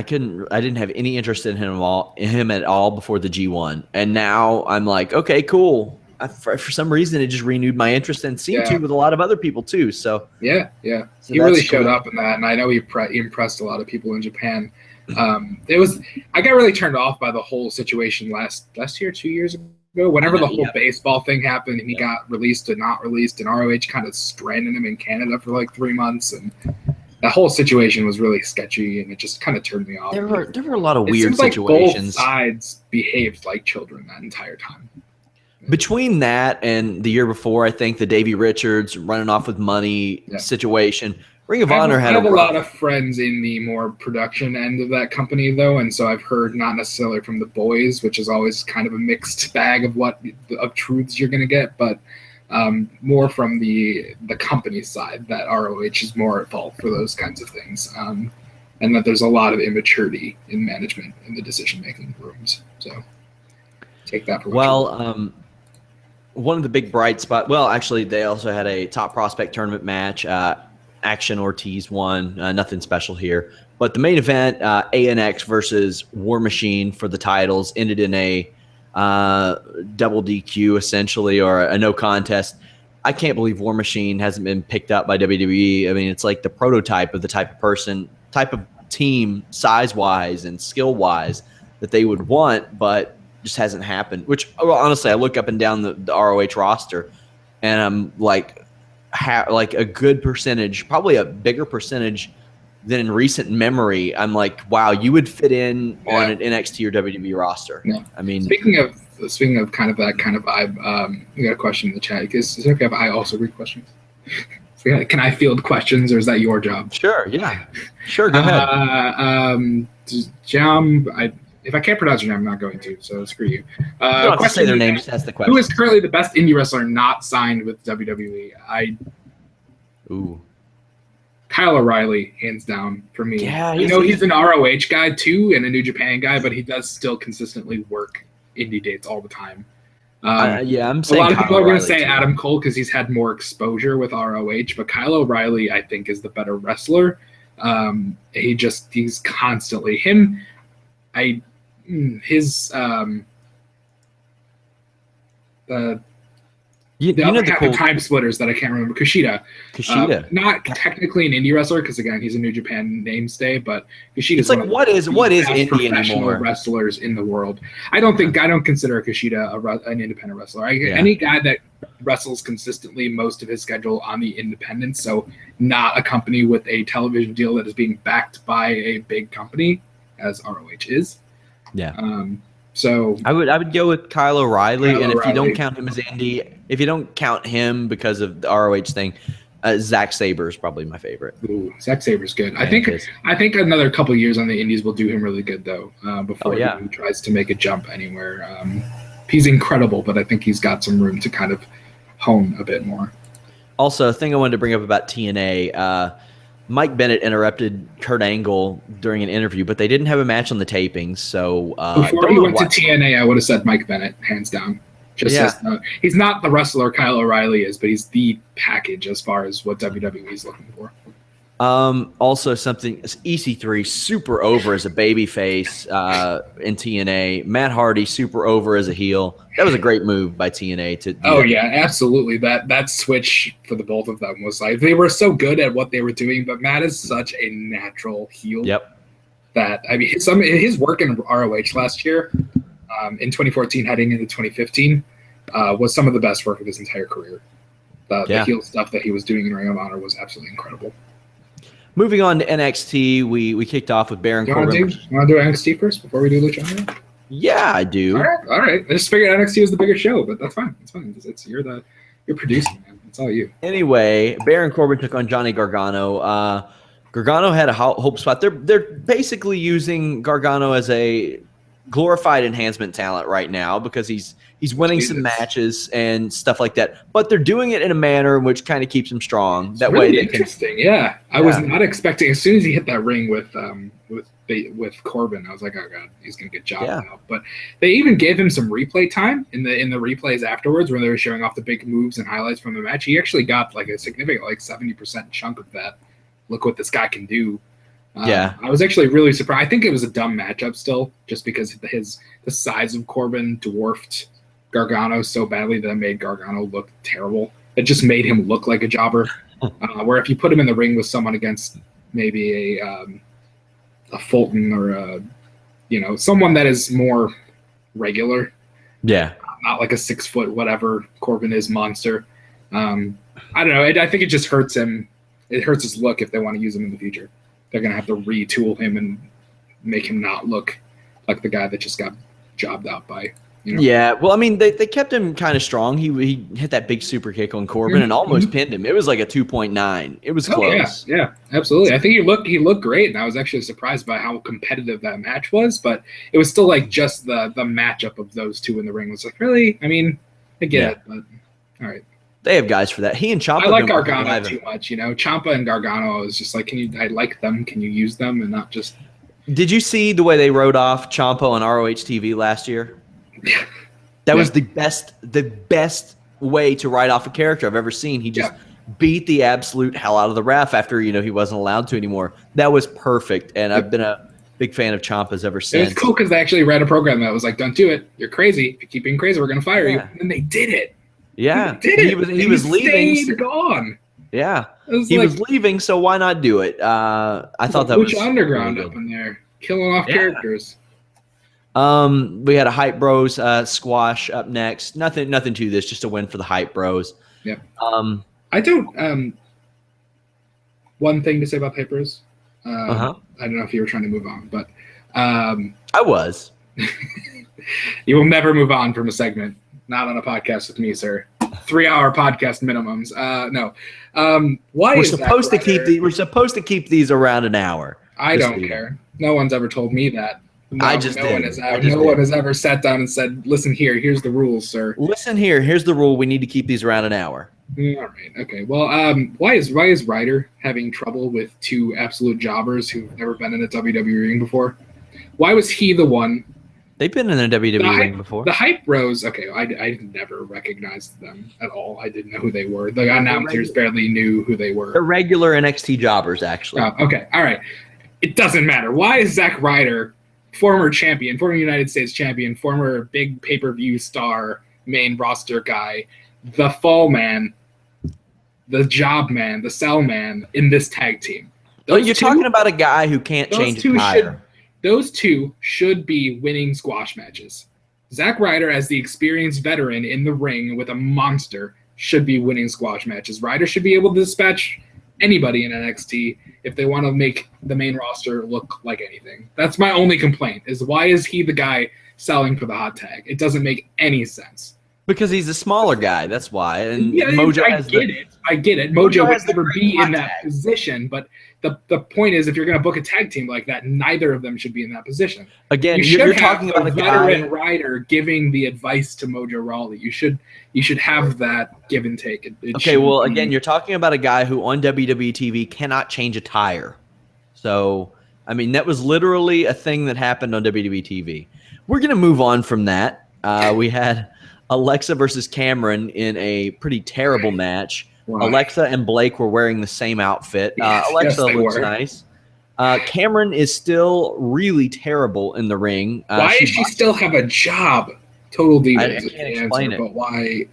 have any interest in him at all before the G1, and now I'm like, okay, cool. For some reason, it just renewed my interest, and seemed to with a lot of other people too. So so he really showed up in that, and I know he impressed a lot of people in Japan. I got really turned off by the whole situation last year, 2 years ago, whenever the whole baseball thing happened, and he got released and not released, and ROH kind of stranded him in Canada for like 3 months, and that whole situation was really sketchy, and it just kind of turned me off. There were a lot of weird situations. Like both sides behaved like children that entire time. Between that and the year before, I think the Davey Richards running off with money situation, Ring of Honor had a lot of friends in the more production end of that company, though, and so I've heard not necessarily from the boys, which is always kind of a mixed bag of truths you're going to get, but more from the company side, that ROH is more at fault for those kinds of things, and that there's a lot of immaturity in management in the decision-making rooms. So take that for what one of the big bright spots. Well, actually, they also had a top prospect tournament match. Action Ortiz won. Nothing special here, but the main event, ANX versus War Machine for the titles, ended in a double DQ essentially, or a no contest. I can't believe War Machine hasn't been picked up by WWE. I mean, it's like the prototype of the type of team, size wise and skill wise, that they would want, but just hasn't happened. Which, honestly, I look up and down the ROH roster, and I'm like, a good percentage, probably a bigger percentage than in recent memory. I'm like, wow, you would fit in on an NXT or WWE roster. Yeah. I mean, speaking of kind of that kind of vibe, we got a question in the chat. Is it okay if I also read questions? Can I field questions, or is that your job? Sure. Yeah. Sure. Go ahead. Jam, if I can't pronounce your name, I'm not going to. So screw you. You don't have to say their name. Just ask the question. Who is currently the best indie wrestler not signed with WWE? Kyle O'Reilly, hands down for me. Yeah, he's an ROH guy too and a New Japan guy, but he does still consistently work indie dates all the time. I'm saying a lot of people are going to say too. Adam Cole because he's had more exposure with ROH, but Kyle O'Reilly, I think, is the better wrestler. He's constantly the time splitters that I can't remember. Kushida. Not technically an indie wrestler because again he's a New Japan mainstay, but Kushida. It's like what is indie professional anymore? Wrestlers in the world. I don't consider Kushida an independent wrestler. Any guy that wrestles consistently most of his schedule on the independent, so not a company with a television deal that is being backed by a big company, as ROH is. Yeah. So I would go with Kyle O'Reilly, and if you don't count him as indie, if you don't count him because of the ROH thing, Zack Sabre is probably my favorite. Ooh, Zack Sabre's good. Yeah, I think another couple of years on the indies will do him really good though. Before he tries to make a jump anywhere. He's incredible, but I think he's got some room to kind of hone a bit more. Also, a thing I wanted to bring up about TNA. Mike Bennett interrupted Kurt Angle during an interview, but they didn't have a match on the tapings. So before he went to TNA, I would have said Mike Bennett, hands down. He's not the wrestler Kyle O'Reilly is, but he's the package as far as what WWE is looking for. Also something EC3 super over as a baby face in TNA. Matt Hardy super over as a heel. That was a great move by TNA to do that. Yeah, absolutely. That switch for the both of them was like they were so good at what they were doing, but Matt is such a natural heel. Yep. That I mean his work in ROH last year, in 2014 heading into 2015, was some of the best work of his entire career. The heel stuff that he was doing in Ring of Honor was absolutely incredible. Moving on to NXT, we kicked off with Baron Corbin. You want to do NXT first before we do Lucha Underground? Yeah, I do. All right. I just figured NXT was the bigger show, but that's fine. It's fine. You're producing, man. It's all you. Anyway, Baron Corbin took on Johnny Gargano. Gargano had a hope spot. They're basically using Gargano as a glorified enhancement talent right now because he's winning some matches and stuff like that. But they're doing it in a manner in which kind of keeps him strong. That really way, they interesting. I was not expecting. As soon as he hit that ring with Corbin, I was like, oh god, he's gonna get jobbed out. But they even gave him some replay time in the replays afterwards, where they were showing off the big moves and highlights from the match. He actually got like a significant, like 70% chunk of that. Look what this guy can do. I was actually really surprised. I think it was a dumb matchup still, just because the size of Corbin dwarfed Gargano so badly that it made Gargano look terrible. It just made him look like a jobber. Where if you put him in the ring with someone against maybe a Fulton or someone that is more regular, not like a 6 foot whatever Corbin is monster. I don't know. I think it just hurts him. It hurts his look if they want to use him in the future. They're going to have to retool him and make him not look like the guy that just got jobbed out by, Yeah, well, I mean, they kept him kind of strong. He hit that big super kick on Corbin and almost pinned him. It was like a 2.9. It was close. Yeah, absolutely. I think he looked great, and I was actually surprised by how competitive that match was. But it was still like just the matchup of those two in the ring was like, really? I mean, I get it, but all right. They have guys for that. He and Ciampa. I like Gargano too much, Ciampa and Gargano is just like, I like them. Can you use them and not just? Did you see the way they wrote off Ciampa on ROH TV last year? That was the best way to write off a character I've ever seen. He just beat the absolute hell out of the ref after he wasn't allowed to anymore. That was perfect, and I've been a big fan of Ciampa's ever since. It was cool because they actually read a program that was like, "Don't do it. You're crazy. If you keep being crazy, we're going to fire you." And they did it. Yeah, he was leaving. Stayed gone. Yeah, he was leaving, so why not do it? I thought that was Lucha Underground really up in there, killing off characters. We had a Hype Bros squash up next. Nothing to this, just a win for the Hype Bros. Yep. I don't. One thing to say about Hype Bros. I don't know if you were trying to move on, but I was. You will never move on from a segment. Not on a podcast with me, sir. 3-hour podcast minimums. No. Why we're is supposed to keep we're supposed to keep these around an hour. I don't care. No one's ever told me that. No, I just no did. one has ever sat down and said, "Listen here. Here's the rules, sir." Listen here. Here's the rule. We need to keep these around an hour. All right. Okay. Well, why is Ryder having trouble with two absolute jobbers who've never been in a WWE ring before? Why was he the one? They've been in a WWE ring before. The Hype Bros, okay, I never recognized them at all. I didn't know who they were. The announcers barely knew who they were. They're regular NXT jobbers, actually. Oh, okay, all right. It doesn't matter. Why is Zack Ryder, former champion, former United States champion, former big pay-per-view star, main roster guy, the fall man, the job man, the sell man in this tag team? You're talking about a guy who can't change a tire. Those two should be winning squash matches. Zack Ryder, as the experienced veteran in the ring with a monster, should be winning squash matches. Ryder should be able to dispatch anybody in NXT if they want to make the main roster look like anything. That's my only complaint, is why is he the guy selling for the hot tag? It doesn't make any sense. Because he's a smaller guy, that's why. And Mojo I get it. Mojo would never be in that position, but the point is, if you're going to book a tag team like that, neither of them should be in that position. Again, you're talking about a veteran Ryder giving the advice to Mojo Rawley. You should have that give and take. Again, you're talking about a guy who on WWE TV cannot change a tire. So, I mean, that was literally a thing that happened on WWE TV. We're going to move on from that. We had Alexa versus Cameron in a pretty terrible match. Why? Alexa and Blake were wearing the same outfit. Alexa Yes, they looks were. nice. Cameron is still really terrible in the ring. Why does she still have a job? Total Divas I is can't the explain answer, it. but why?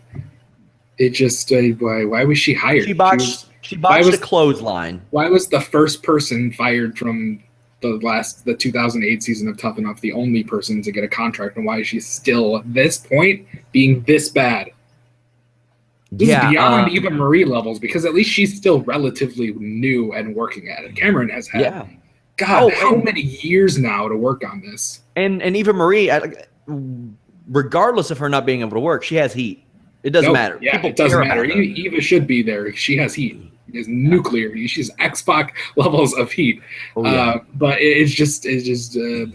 It just why was she hired? She botched a clothesline. Why was the first person fired from the 2008 season of Tough Enough the only person to get a contract, and why is she still at this point being this bad? This is beyond Eva Marie levels, because at least she's still relatively new and working at it. Cameron has had how many years now to work on this? And Eva Marie, regardless of her not being able to work, she has heat. It doesn't matter. Yeah, it doesn't matter. Eva should be there. She has heat. Is nuclear. She's X-Pac levels of heat. But it's just.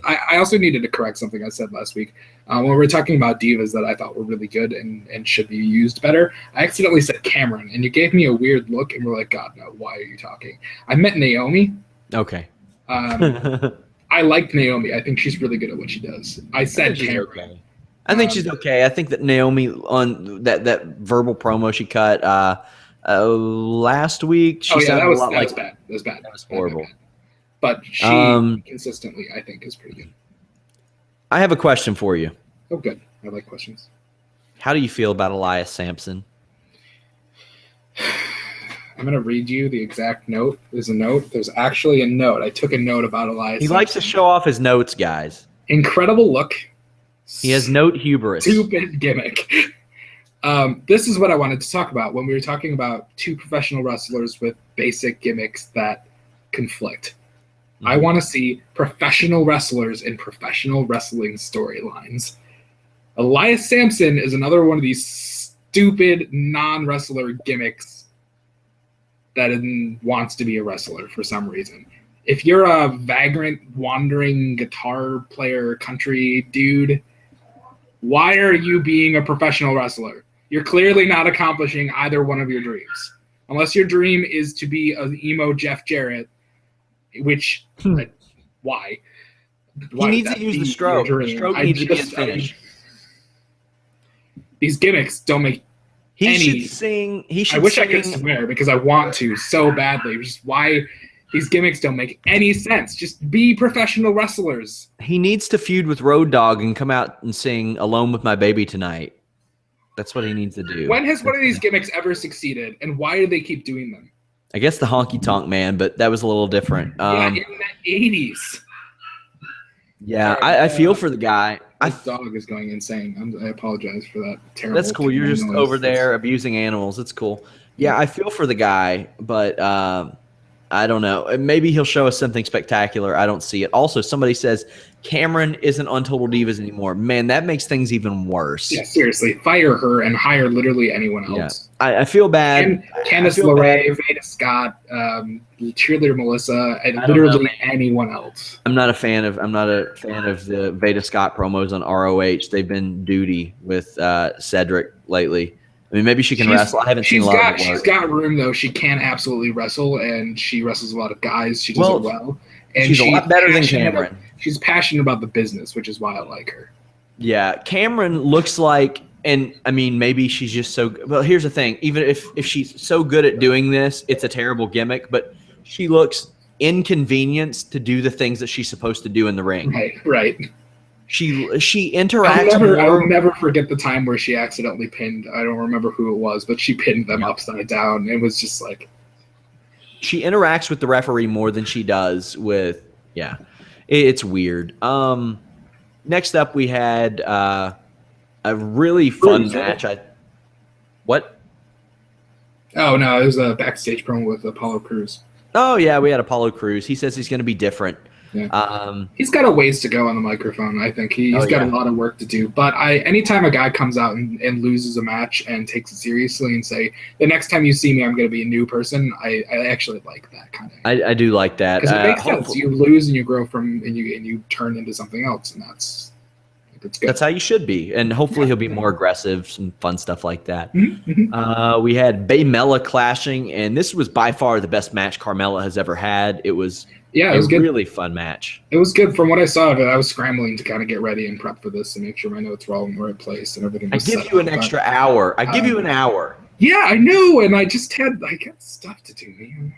I also needed to correct something I said last week when we were talking about divas that I thought were really good and should be used better. I accidentally said Cameron, and you gave me a weird look, and we're like, God, no, why are you talking? I meant Naomi. Okay. I liked Naomi. I think she's really good at what she does. I said Cameron. Okay. I think she's okay. I think that Naomi on that verbal promo she cut last week. She that was bad. That was bad. That was horrible. But she consistently, I think, is pretty good. I have a question for you. Oh, good. I like questions. How do you feel about Elias Sampson? I'm going to read you the exact note. There's a note. There's actually a note. I took a note about Elias Sampson. Likes to show off his notes, guys. Incredible look. He has note hubris. Stupid gimmick. This is what I wanted to talk about when we were talking about two professional wrestlers with basic gimmicks that conflict. Mm-hmm. I want to see professional wrestlers in professional wrestling storylines. Elias Sampson is another one of these stupid non-wrestler gimmicks that wants to be a wrestler for some reason. If you're a vagrant, wandering guitar player, country dude, why are you being a professional wrestler? You're clearly not accomplishing either one of your dreams. Unless your dream is to be an emo Jeff Jarrett, which, why? He needs to use the stroke. The stroke needs to be his finish. These gimmicks don't make any... I wish I could swear because I want to so badly. Just why... These gimmicks don't make any sense. Just be professional wrestlers. He needs to feud with Road Dogg and come out and sing Alone with My Baby Tonight. That's what he needs to do. When has one of these gimmicks ever succeeded, and why do they keep doing them? I guess the Honky Tonk Man, but that was a little different. In the 80s. Yeah, I feel for the guy. This dog is going insane. I apologize for that terrible... That's cool. You're just over there abusing animals. It's cool. Yeah, I feel for the guy, but... I don't know. Maybe he'll show us something spectacular. I don't see it. Also, somebody says Cameron isn't on Total Divas anymore. Man, that makes things even worse. Yeah, seriously. Fire her and hire literally anyone else. Yeah. I feel bad. Candice LeRae, Veda Scott, Cheerleader Melissa, and literally anyone else. I'm not a fan of the Veda Scott promos on ROH. They've been duty with Cedric lately. I mean, maybe she can wrestle. I haven't seen a lot of it. She's got room, though. She can absolutely wrestle, and she wrestles a lot of guys. She does it well. And she's a lot better than Cameron. She's passionate about the business, which is why I like her. Yeah, Cameron looks like, and I mean, maybe she's just so good. Well, here's the thing. Even if she's so good at doing this, it's a terrible gimmick, but she looks inconvenienced to do the things that she's supposed to do in the ring. Right. She interacts. I'll never forget the time where she accidentally pinned. I don't remember who it was, but she pinned them upside down. It was just like she interacts with the referee more than she does with. Yeah, it's weird. Next up, we had a really fun match. What? Oh no, it was a backstage promo with Apollo Crews. Oh yeah, we had Apollo Crews. He says he's going to be different. Yeah. He's got a ways to go on the microphone. I think he's got a lot of work to do. But anytime a guy comes out and loses a match and takes it seriously and say, the next time you see me, I'm going to be a new person, I actually like that kind of. I do like that because it makes sense. You lose and you grow and you turn into something else, and that's It's good. That's how you should be. And hopefully he'll be more aggressive, some fun stuff like that. Mm-hmm. We had Baymella clashing, and this was by far the best match Carmella has ever had. It was it was good. Really fun match. It was good. From what I saw of it, I was scrambling to kind of get ready and prep for this and make sure my notes were all in the right place and everything was I give you an extra hour. I give you an hour. Yeah, I know, and I got stuff to do, man.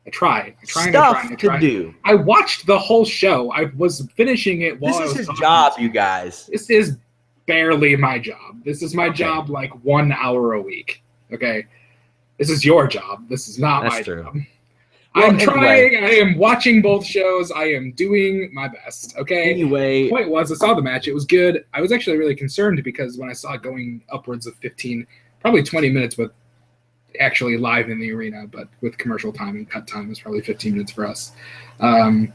I try to do. I watched the whole show. I was finishing it while This is his job, you guys. This is barely my job. This is my job like 1 hour a week. Okay? This is your job. This is not my job. Well, I'm trying. I am watching both shows. I am doing my best. Okay? Anyway. The point was, I saw the match. It was good. I was actually really concerned because when I saw it going upwards of 15, probably 20 minutes with actually live in the arena, but with commercial time and cut time, it was probably 15 minutes for us. I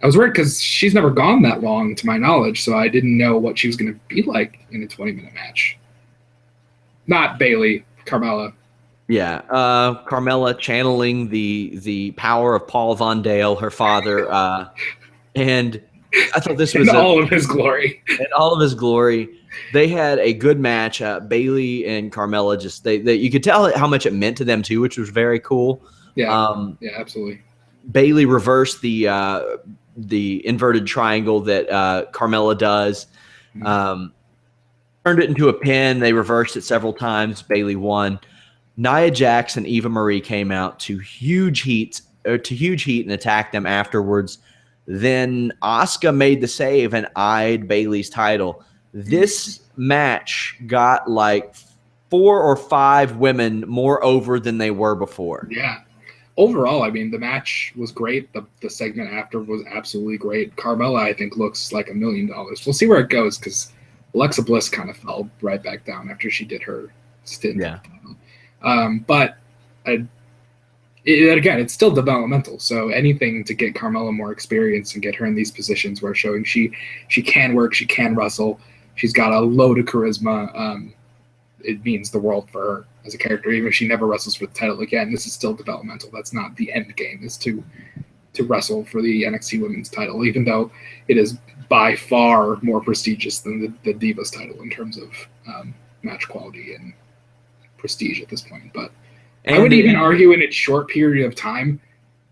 was worried because she's never gone that long, to my knowledge, so I didn't know what she was going to be like in a 20-minute match. Not Bayley, Carmella. Yeah, Carmella channeling the power of Paul Von Dale, her father, and I thought this was all of his glory. In all of his glory. They had a good match. Bayley and Carmella you could tell how much it meant to them too, which was very cool. Yeah, absolutely. Bayley reversed the inverted triangle that Carmella does. Turned it into a pin. They reversed it several times. Bayley won. Nia Jax and Eva Marie came out to huge heat and attacked them afterwards. Then Asuka made the save and eyed Bayley's title. This match got like 4 or 5 women more over than they were before. Yeah. Overall, I mean, the match was great. The segment after was absolutely great. Carmella, I think, looks like $1 million. We'll see where it goes because Alexa Bliss kind of fell right back down after she did her stint. Yeah. But again, it's still developmental. So anything to get Carmella more experience and get her in these positions where showing she can work, she can wrestle, she's got a load of charisma. It means the world for her as a character, even if she never wrestles for the title again. This is still developmental. That's not the end game, is to wrestle for the NXT Women's title, even though it is by far more prestigious than the Divas title in terms of match quality and prestige at this point. But I would even argue in its short period of time,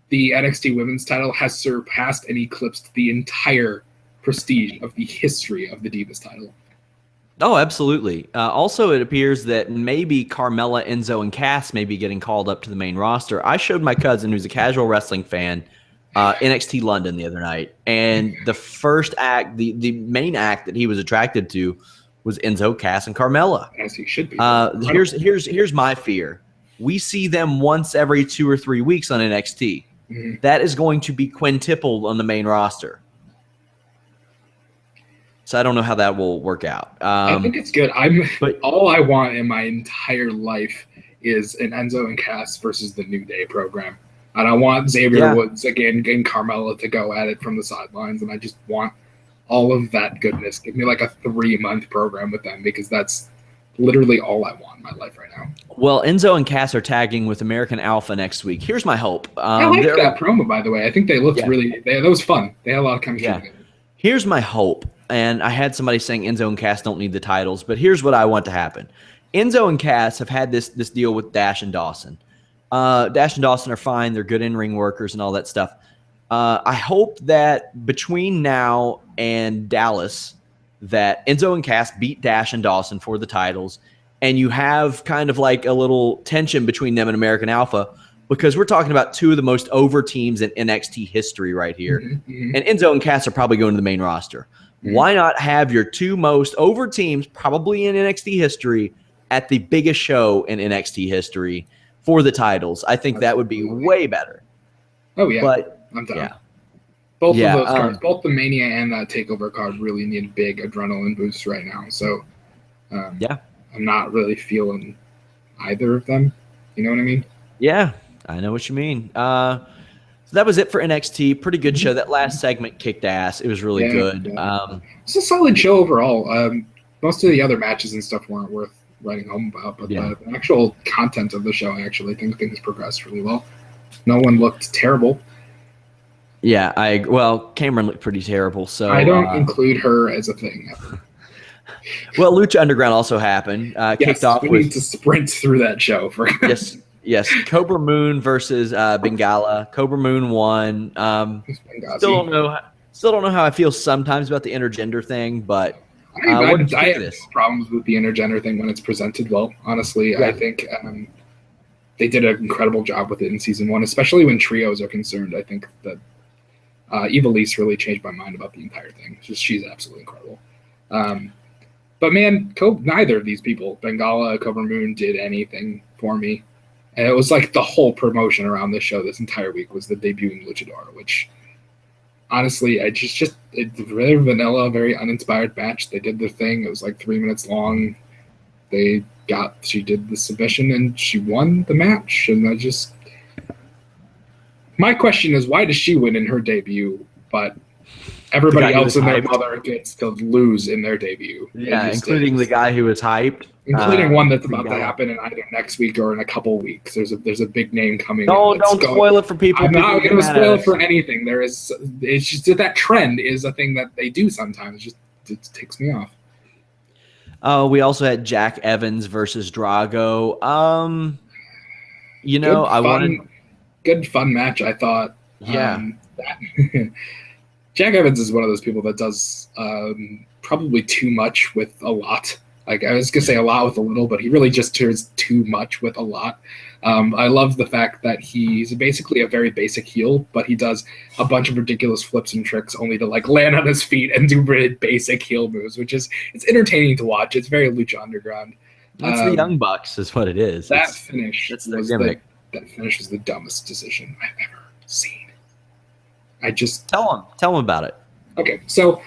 the NXT Women's title has surpassed and eclipsed the entire prestige of the history of the Divas title. Oh, absolutely. Also, it appears that maybe Carmella, Enzo, and Cass may be getting called up to the main roster. I showed my cousin, who's a casual wrestling fan, NXT London the other night, and the first act, the main act that he was attracted to was Enzo, Cass, and Carmella. As he should be. Here's my fear. We see them once every 2 or 3 weeks on NXT. Mm-hmm. That is going to be quintupled on the main roster. So I don't know how that will work out. I think it's good. All I want in my entire life is an Enzo and Cass versus the New Day program. And I want Xavier Woods again and Carmella to go at it from the sidelines. And I just want all of that goodness. Give me like a 3-month program with them, because that's literally all I want in my life right now. Well, Enzo and Cass are tagging with American Alpha next week. Here's my hope. I like that promo, by the way. I think they looked that was fun. They had a lot of chemistry. Yeah. Here's my hope. And I had somebody saying Enzo and Cass don't need the titles, but here's what I want to happen. Enzo and Cass have had this deal with Dash and Dawson. Dash and Dawson are fine. They're good in-ring workers and all that stuff. I hope that between now and Dallas that Enzo and Cass beat Dash and Dawson for the titles, and you have kind of like a little tension between them and American Alpha, because we're talking about 2 of the most over teams in NXT history right here. Mm-hmm. And Enzo and Cass are probably going to the main roster. Why not have your 2 most over teams, probably in NXT history, at the biggest show in NXT history for the titles? I think that would be way better. Oh, yeah. But, I'm done. Yeah. Both of those cards, both the Mania and that TakeOver card, really need big adrenaline boosts right now. So, I'm not really feeling either of them. You know what I mean? Yeah, I know what you mean. So that was it for NXT. Pretty good show. That last segment kicked ass. It was really good. Yeah. It's a solid show overall. Most of the other matches and stuff weren't worth writing home about, but the actual content of the show, I actually think things progressed really well. No one looked terrible. Yeah, well, Cameron looked pretty terrible. So I don't include her as a thing. Well, Lucha Underground also happened. Yes, kicked off we with need to sprint through that show for yes, Cobra Moon versus Bengala. Cobra Moon won. Still don't know how I feel sometimes about the intergender thing, but what did you think of this? have problems with the intergender thing when it's presented well. Honestly, Yeah. I think they did an incredible job with it in season 1, especially when trios are concerned. I think that Evilise really changed my mind about the entire thing. She's absolutely incredible. But man, neither of these people, Bengala, Cobra Moon, did anything for me. And it was like the whole promotion around this show this entire week was the debuting Luchador, which honestly, it's very vanilla, very uninspired match. They did their thing. It was like 3 minutes long. She did the submission and she won the match. And my question is, why does she win in her debut, but everybody else and their mother gets to lose in their debut? Yeah, including the guy who was hyped. Including one that's about to happen in either next week or in a couple weeks. There's a big name coming. Don't spoil it for people. I'm not going to spoil it for anything. It's just that trend is a thing that they do sometimes. It ticks me off. We also had Jack Evans versus Drago. Good fun match, I thought. Yeah. Jack Evans is one of those people that does probably too much with a lot. Like, I was going to say a lot with a little, but he really just does too much with a lot. I love the fact that he's basically a very basic heel, but he does a bunch of ridiculous flips and tricks only to like land on his feet and do really basic heel moves, it's entertaining to watch. It's very Lucha Underground. That's the Young Bucks is what it is. That finish was the dumbest decision I've ever seen. Tell him about it. Okay, so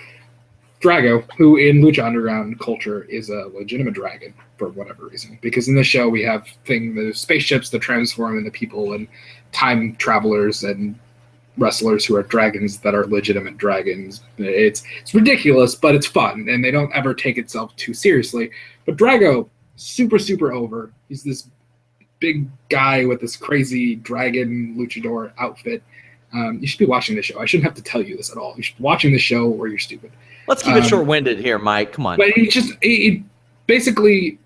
Drago, who in Lucha Underground culture is a legitimate dragon for whatever reason, because in this show we have the spaceships that transform into people and time travelers and wrestlers who are dragons that are legitimate dragons. It's ridiculous, but it's fun, and they don't ever take itself too seriously. But Drago, super, super over. He's this big guy with this crazy dragon luchador outfit. You should be watching the show. I shouldn't have to tell you this at all. You should be watching the show or you're stupid. Let's keep it short-winded here, Mike. Come on. But he basically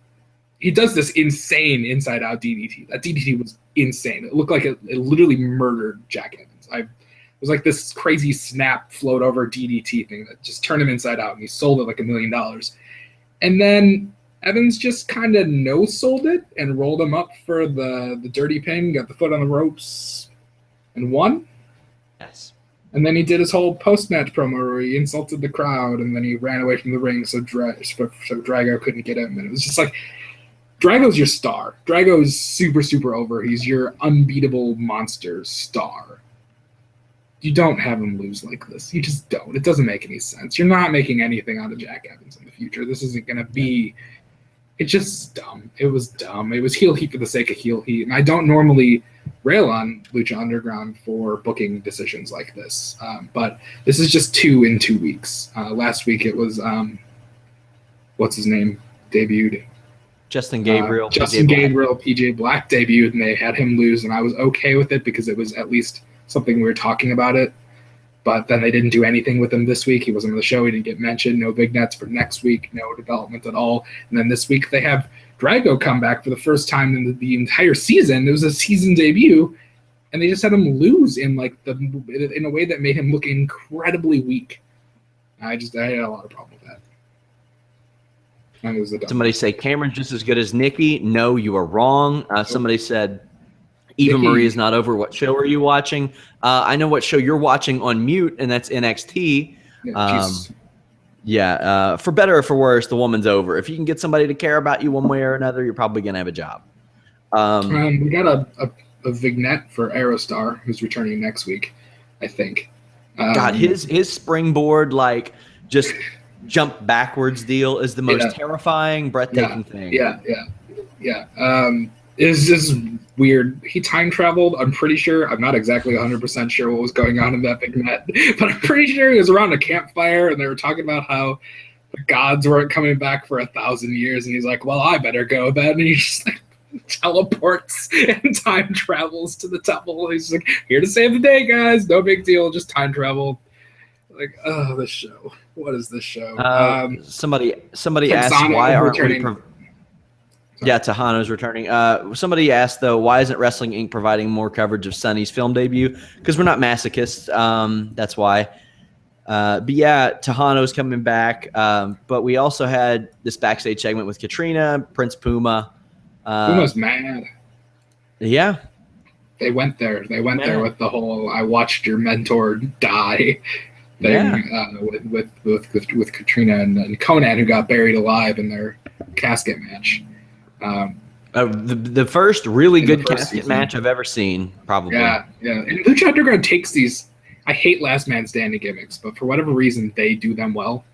does this insane inside-out DDT. That DDT was insane. It looked like it literally murdered Jack Evans. It was like this crazy snap float over DDT thing that just turned him inside out, and he sold it like $1 million. And then Evans just kind of no-sold it and rolled him up for the dirty pin, got the foot on the ropes, and won. Yes. And then he did his whole post-match promo where he insulted the crowd, and then he ran away from the ring so Drago couldn't get him. And it was just like, Drago's your star. Drago's super, super over. He's your unbeatable monster star. You don't have him lose like this. You just don't. It doesn't make any sense. You're not making anything out of Jack Evans in the future. This isn't going to be... It's just dumb. It was dumb. It was heel heat for the sake of heel heat. And I don't normally rail on Lucha Underground for booking decisions like this. But this is just 2 in 2 weeks. Last week it was, what's his name, debuted? Justin Gabriel. PJ Black debuted, and they had him lose. And I was okay with it because it was at least something we were talking about it. But then they didn't do anything with him this week. He wasn't on the show. He didn't get mentioned. No big nets for next week. No development at all. And then this week they have Drago come back for the first time in the entire season. It was a season debut, and they just had him lose in a way that made him look incredibly weak. I had a lot of problem with that. And it was somebody say Cameron's just as good as Nikki. No, you are wrong. Somebody said Eva Marie is not over. What show are you watching? I know what show you're watching on mute, and that's NXT. For better or for worse, the woman's over. If you can get somebody to care about you one way or another, you're probably going to have a job. We got a vignette for Aerostar, who's returning next week, I think. God, his springboard, just jump backwards deal is the most terrifying, breathtaking thing. Yeah. It's just weird. He time traveled, I'm pretty sure. I'm not exactly 100% sure what was going on in that vignette, but I'm pretty sure he was around a campfire and they were talking about how the gods weren't coming back for 1,000 years. And he's like, well, I better go then. And he's just like, teleports and time travels to the temple. He's like, here to save the day, guys. No big deal. Just time travel. Like, oh, this show. What is this show? Somebody asked, why aren't we... Yeah, Tahano's returning. Somebody asked, though, why isn't Wrestling Inc. providing more coverage of Sonny's film debut? Because we're not masochists. That's why. But yeah, Tahano's coming back. But we also had this backstage segment with Katrina, Prince Puma. Puma's mad. Yeah. They went there. They went there with the whole "I watched your mentor die" thing with Katrina and Conan, who got buried alive in their casket match. The first really good casket match I've ever seen, probably. Yeah. And Lucha Underground takes these. I hate last man standing gimmicks, but for whatever reason, they do them well.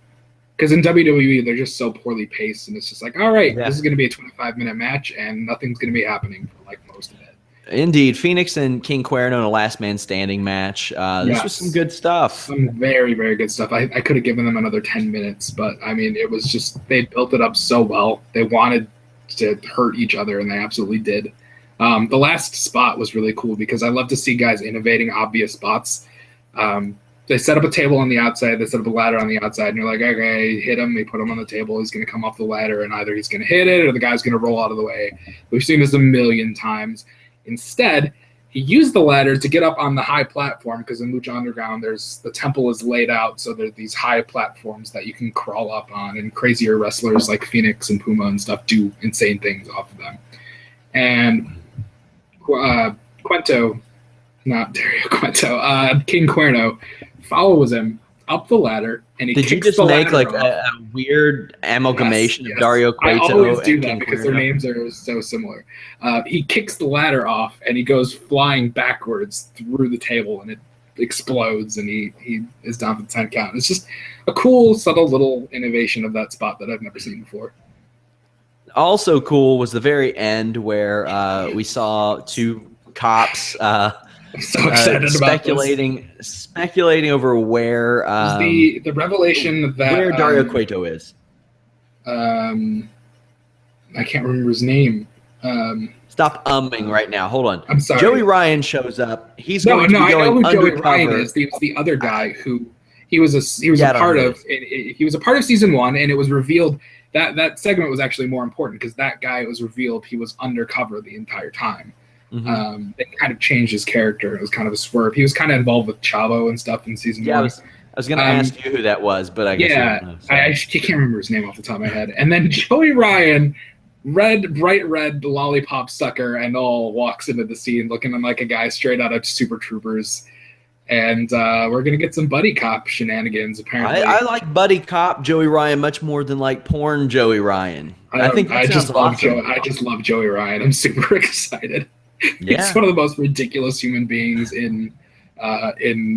Because in WWE, they're just so poorly paced, and it's just like, all right, this is going to be a 25-minute match, and nothing's going to be happening for like most of it. Indeed. Phoenix and King Cuerno in a last man standing match. This was some good stuff. Some very, very good stuff. I could have given them another 10 minutes, but I mean, it was just, they built it up so well. They wanted to hurt each other, and they absolutely did. The last spot was really cool because I love to see guys innovating obvious spots. They set up a table on the outside. They set up a ladder on the outside, and you're like, okay, hit him. They put him on the table. He's going to come off the ladder, and either he's going to hit it or the guy's going to roll out of the way. We've seen this a million times. Instead, he used the ladder to get up on the high platform because in Lucha Underground, the temple is laid out, so there's these high platforms that you can crawl up on, and crazier wrestlers like Phoenix and Puma and stuff do insane things off of them. And Cuento, not Dario Cuento, King Cuerno follows him up the ladder, and he Did you just make like a weird amalgamation of Dario Cueto? I always do and that King because Cuerno? their names are so similar. He kicks the ladder off, and he goes flying backwards through the table, and it explodes, and he is down for the 10 count. It's just a cool, subtle little innovation of that spot that I've never seen before. Also cool was the very end where we saw two cops I'm so excited about speculating over where the revelation that where Dario Cueto is. I can't remember his name. Stop umming right now. Hold on. I'm sorry. Joey Ryan shows up. He's I going know who undercover. Joey Ryan is. He was the other guy who he was a part of season 1, and it was revealed that segment was actually more important because that guy, it was revealed he was undercover the entire time. Mm-hmm. They kind of changed his character. It was kind of a swerve. He was kind of involved with Chavo and stuff in season 1. I was going to ask you who that was, but I guess I can't remember his name off the top of my head. And then Joey Ryan, bright red lollipop sucker and all, walks into the scene looking like a guy straight out of Super Troopers. And we're going to get some buddy cop shenanigans, apparently. I like buddy cop Joey Ryan much more than like porn Joey Ryan. I just love Joey Ryan. I'm super excited. Yeah. He's one of the most ridiculous human beings in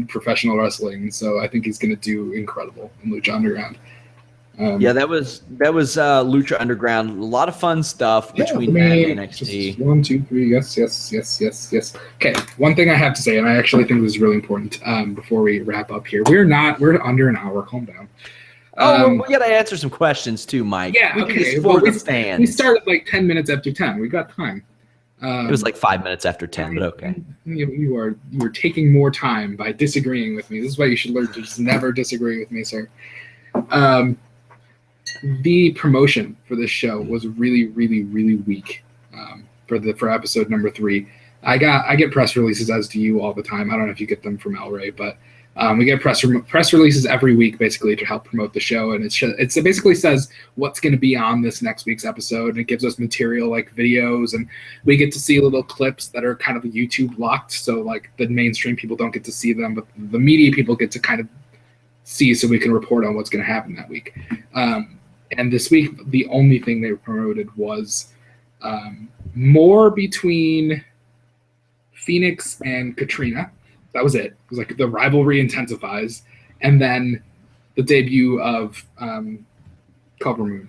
professional wrestling. So I think he's going to do incredible in Lucha Underground. That was Lucha Underground. A lot of fun stuff between that and NXT. 1, 2, 3. Yes. Okay. One thing I have to say, and I actually think this is really important before we wrap up here. We're under an hour. Calm down. We got to answer some questions too, Mike. Yeah. The fans. We started like 10 minutes after 10. We got time. It was like 5 minutes after 10, but okay. You are taking more time by disagreeing with me. This is why you should learn to just never disagree with me, sir. The promotion for this show was really, really, really weak for episode number 3. I get press releases, as do you, all the time. I don't know if you get them from El Rey, but we get press releases every week, basically, to help promote the show. And it basically says what's going to be on this next week's episode. And it gives us material like videos, and we get to see little clips that are kind of YouTube locked. So like the mainstream people don't get to see them, but the media people get to kind of see, so we can report on what's going to happen that week. And this week, the only thing they promoted was more between Phoenix and Katrina. That was it. It was like the rivalry intensifies. And then the debut of Cobra Moon.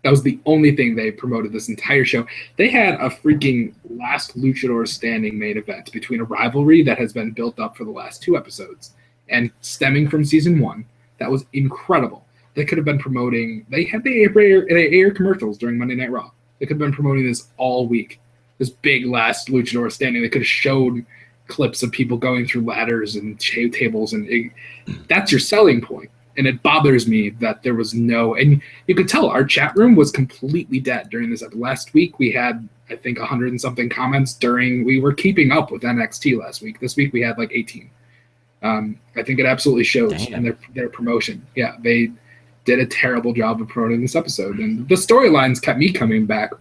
That was the only thing they promoted this entire show. They had a freaking last Luchador standing main event between a rivalry that has been built up for the last 2 episodes and stemming from season 1. That was incredible. They could have been promoting. They air commercials during Monday Night Raw. They could have been promoting this all week. this big last luchador standing. They could have showed clips of people going through ladders and tables, and that's your selling point. And it bothers me that there was no, and you could tell our chat room was completely dead during this episode. Last week we had, I think, 100 and something comments we were keeping up with NXT last week. This week we had like 18. I think it absolutely shows in their promotion. Yeah, they did a terrible job of promoting this episode, and the storylines kept me coming back,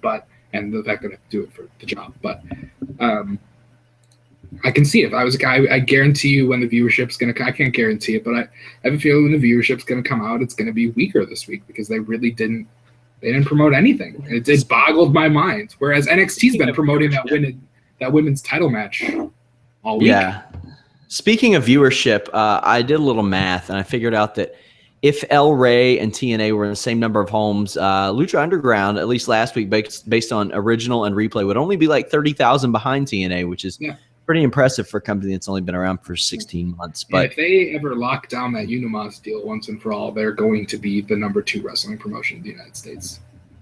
and the fact that I have to do it for the job, but I can see it. If I was a guy, I guarantee you when the viewership's going to, I can't guarantee it, but I have a feeling when the viewership's going to come out, it's going to be weaker this week because they really didn't promote anything. It boggled my mind. Whereas NXT's been promoting that women's title match all week. Yeah. Speaking of viewership, I did a little math and I figured out that if El Rey and TNA were in the same number of homes, Lucha Underground, at least last week, based on original and replay, would only be like 30,000 behind TNA, which is pretty impressive for a company that's only been around for 16 months. But if they ever lock down that Unimos deal once and for all, they're going to be the number 2 wrestling promotion in the United States.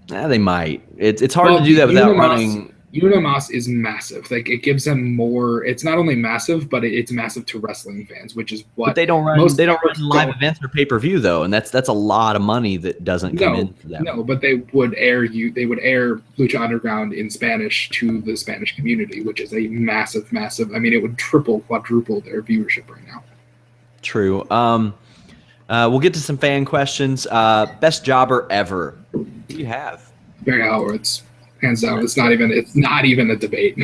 Yeah, they might. It's hard to do that without running. Unimos is massive. Like, it gives them more. It's not only massive, but it's massive to wrestling fans, which is what. But they don't run. They don't run live events or pay-per-view though, and that's a lot of money that doesn't come in for them. No, but they would air Lucha Underground in Spanish to the Spanish community, which is a massive. I mean, it would quadruple their viewership right now. True. We'll get to some fan questions. Best jobber ever. Who do you have? Barry Howards. Hands down, it's not even a debate.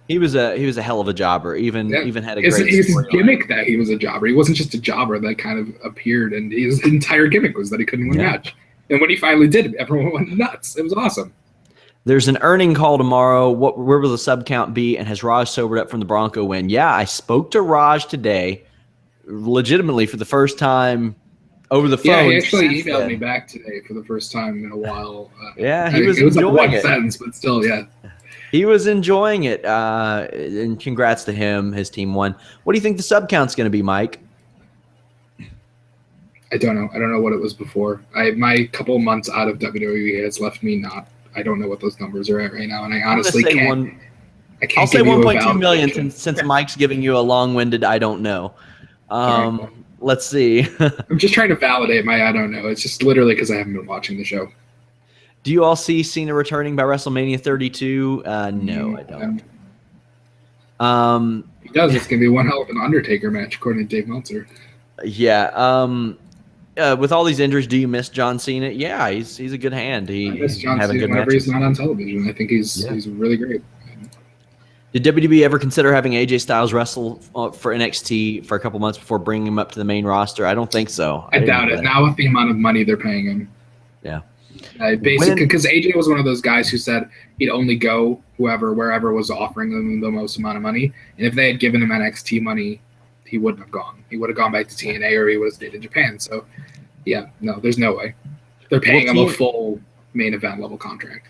He was a hell of a jobber. Even had a great. His gimmick that he was a jobber. He wasn't just a jobber that kind of appeared, and his entire gimmick was that he couldn't win a match. And when he finally did, everyone went nuts. It was awesome. There's an earning call tomorrow. Where will the sub count be? And has Raj sobered up from the Bronco win? Yeah, I spoke to Raj today, legitimately for the first time. Over the phone. Yeah, he actually emailed me back today for the first time in a while. He was enjoying it. Sentence, but still, yeah. He was enjoying it, and congrats to him. His team won. What do you think the sub count's going to be, Mike? I don't know. I don't know what it was before. My couple months out of WWE has left me not. I don't know what those numbers are at right now, and I honestly can't. I'll say 1.2 million since Mike's giving you a long-winded I don't know. Let's see. I'm just trying to validate my I don't know. It's just literally because I haven't been watching the show. Do you all see Cena returning by WrestleMania 32? No, I don't. He does. It's going to be one hell of an Undertaker match, according to Dave Meltzer. Yeah. With all these injuries, do you miss John Cena? Yeah, he's a good hand. I miss John Cena whenever he's not on television. I think he's really great. Did WWE ever consider having AJ Styles wrestle for NXT for a couple months before bringing him up to the main roster? I don't think so. I doubt it. Now with the amount of money they're paying him. Yeah. Basically, because AJ was one of those guys who said he'd only go wherever was offering them the most amount of money. And if they had given him NXT money, he wouldn't have gone. He would have gone back to TNA or he would have stayed in Japan. So, yeah, no, there's no way. They're paying him a full main event level contract.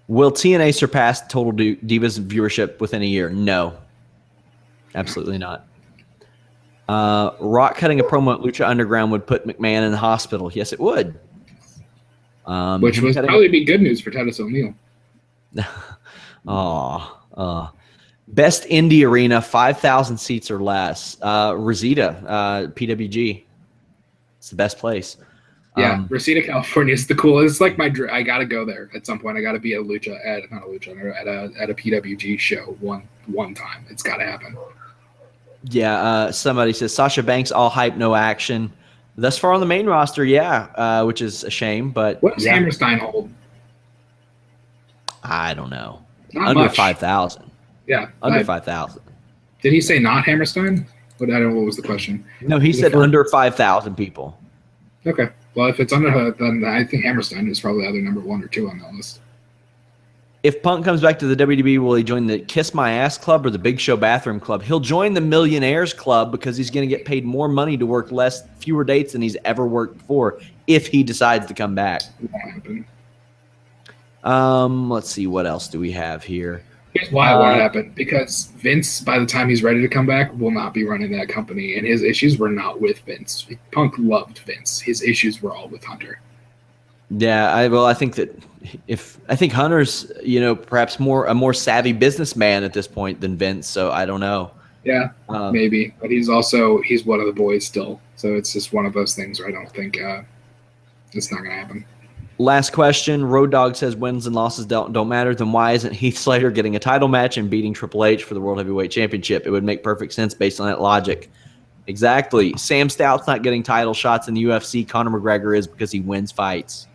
Will TNA surpass Total Divas viewership within a year? No. Absolutely not. Rock cutting a promo at Lucha Underground would put McMahon in the hospital. Yes, it would. Which would probably be good news for Titus O'Neil. Best indie arena, 5,000 seats or less. Reseda, PWG. It's the best place. Yeah, Reseda, California is the coolest. It's like I gotta go there at some point. I gotta be at a PWG show one time. It's gotta happen. Yeah, somebody says Sasha Banks all hype, no action. Thus far on the main roster, which is a shame. But what does Hammerstein hold? I don't know. Not under much. 5,000. Yeah, under 5,000. Did he say not Hammerstein? I don't know what was the question. No, he said under 5,000 people. Okay. Well, if it's under, then I think Hammerstein is probably either number 1 or 2 on that list. If Punk comes back to the WWE, will he join the Kiss My Ass Club or the Big Show Bathroom Club? He'll join the Millionaires Club because he's going to get paid more money to work fewer dates than he's ever worked before if he decides to come back. It won't happen. Let's see. What else do we have here? Here's why it won't happen. Because Vince, by the time he's ready to come back, will not be running that company. And his issues were not with Vince. Punk loved Vince. His issues were all with Hunter. Yeah, I think that I think Hunter's, perhaps a more savvy businessman at this point than Vince. So I don't know. Yeah, maybe, but he's one of the boys still. So it's just one of those things where I don't think it's not going to happen. Last question. Road Dogg says wins and losses don't matter. Then why isn't Heath Slater getting a title match and beating Triple H for the World Heavyweight Championship? It would make perfect sense based on that logic. Exactly. Sam Stout's not getting title shots in the UFC. Conor McGregor is because he wins fights.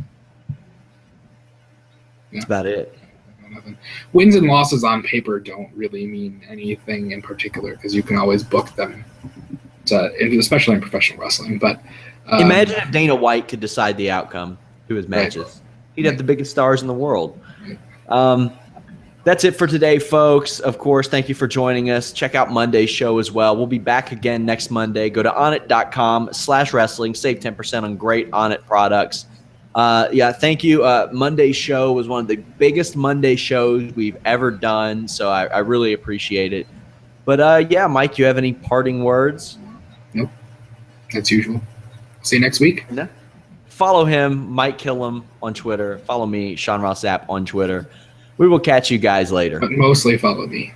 That's about it. Nothing. Wins and losses on paper don't really mean anything in particular because you can always book them, especially in professional wrestling. But imagine if Dana White could decide the outcome to his matches. Right. He'd have the biggest stars in the world. Right. That's it for today, folks. Of course, thank you for joining us. Check out Monday's show as well. We'll be back again next Monday. Go to onnit.com/wrestling. Save 10% on great Onnit products. Thank you. Monday's show was one of the biggest Monday shows we've ever done, so I really appreciate it. But, Mike, you have any parting words? Nope. As usual. See you next week. No. Follow him, Mike Killam, on Twitter. Follow me, Sean Ross Sapp, on Twitter. We will catch you guys later. But mostly follow me.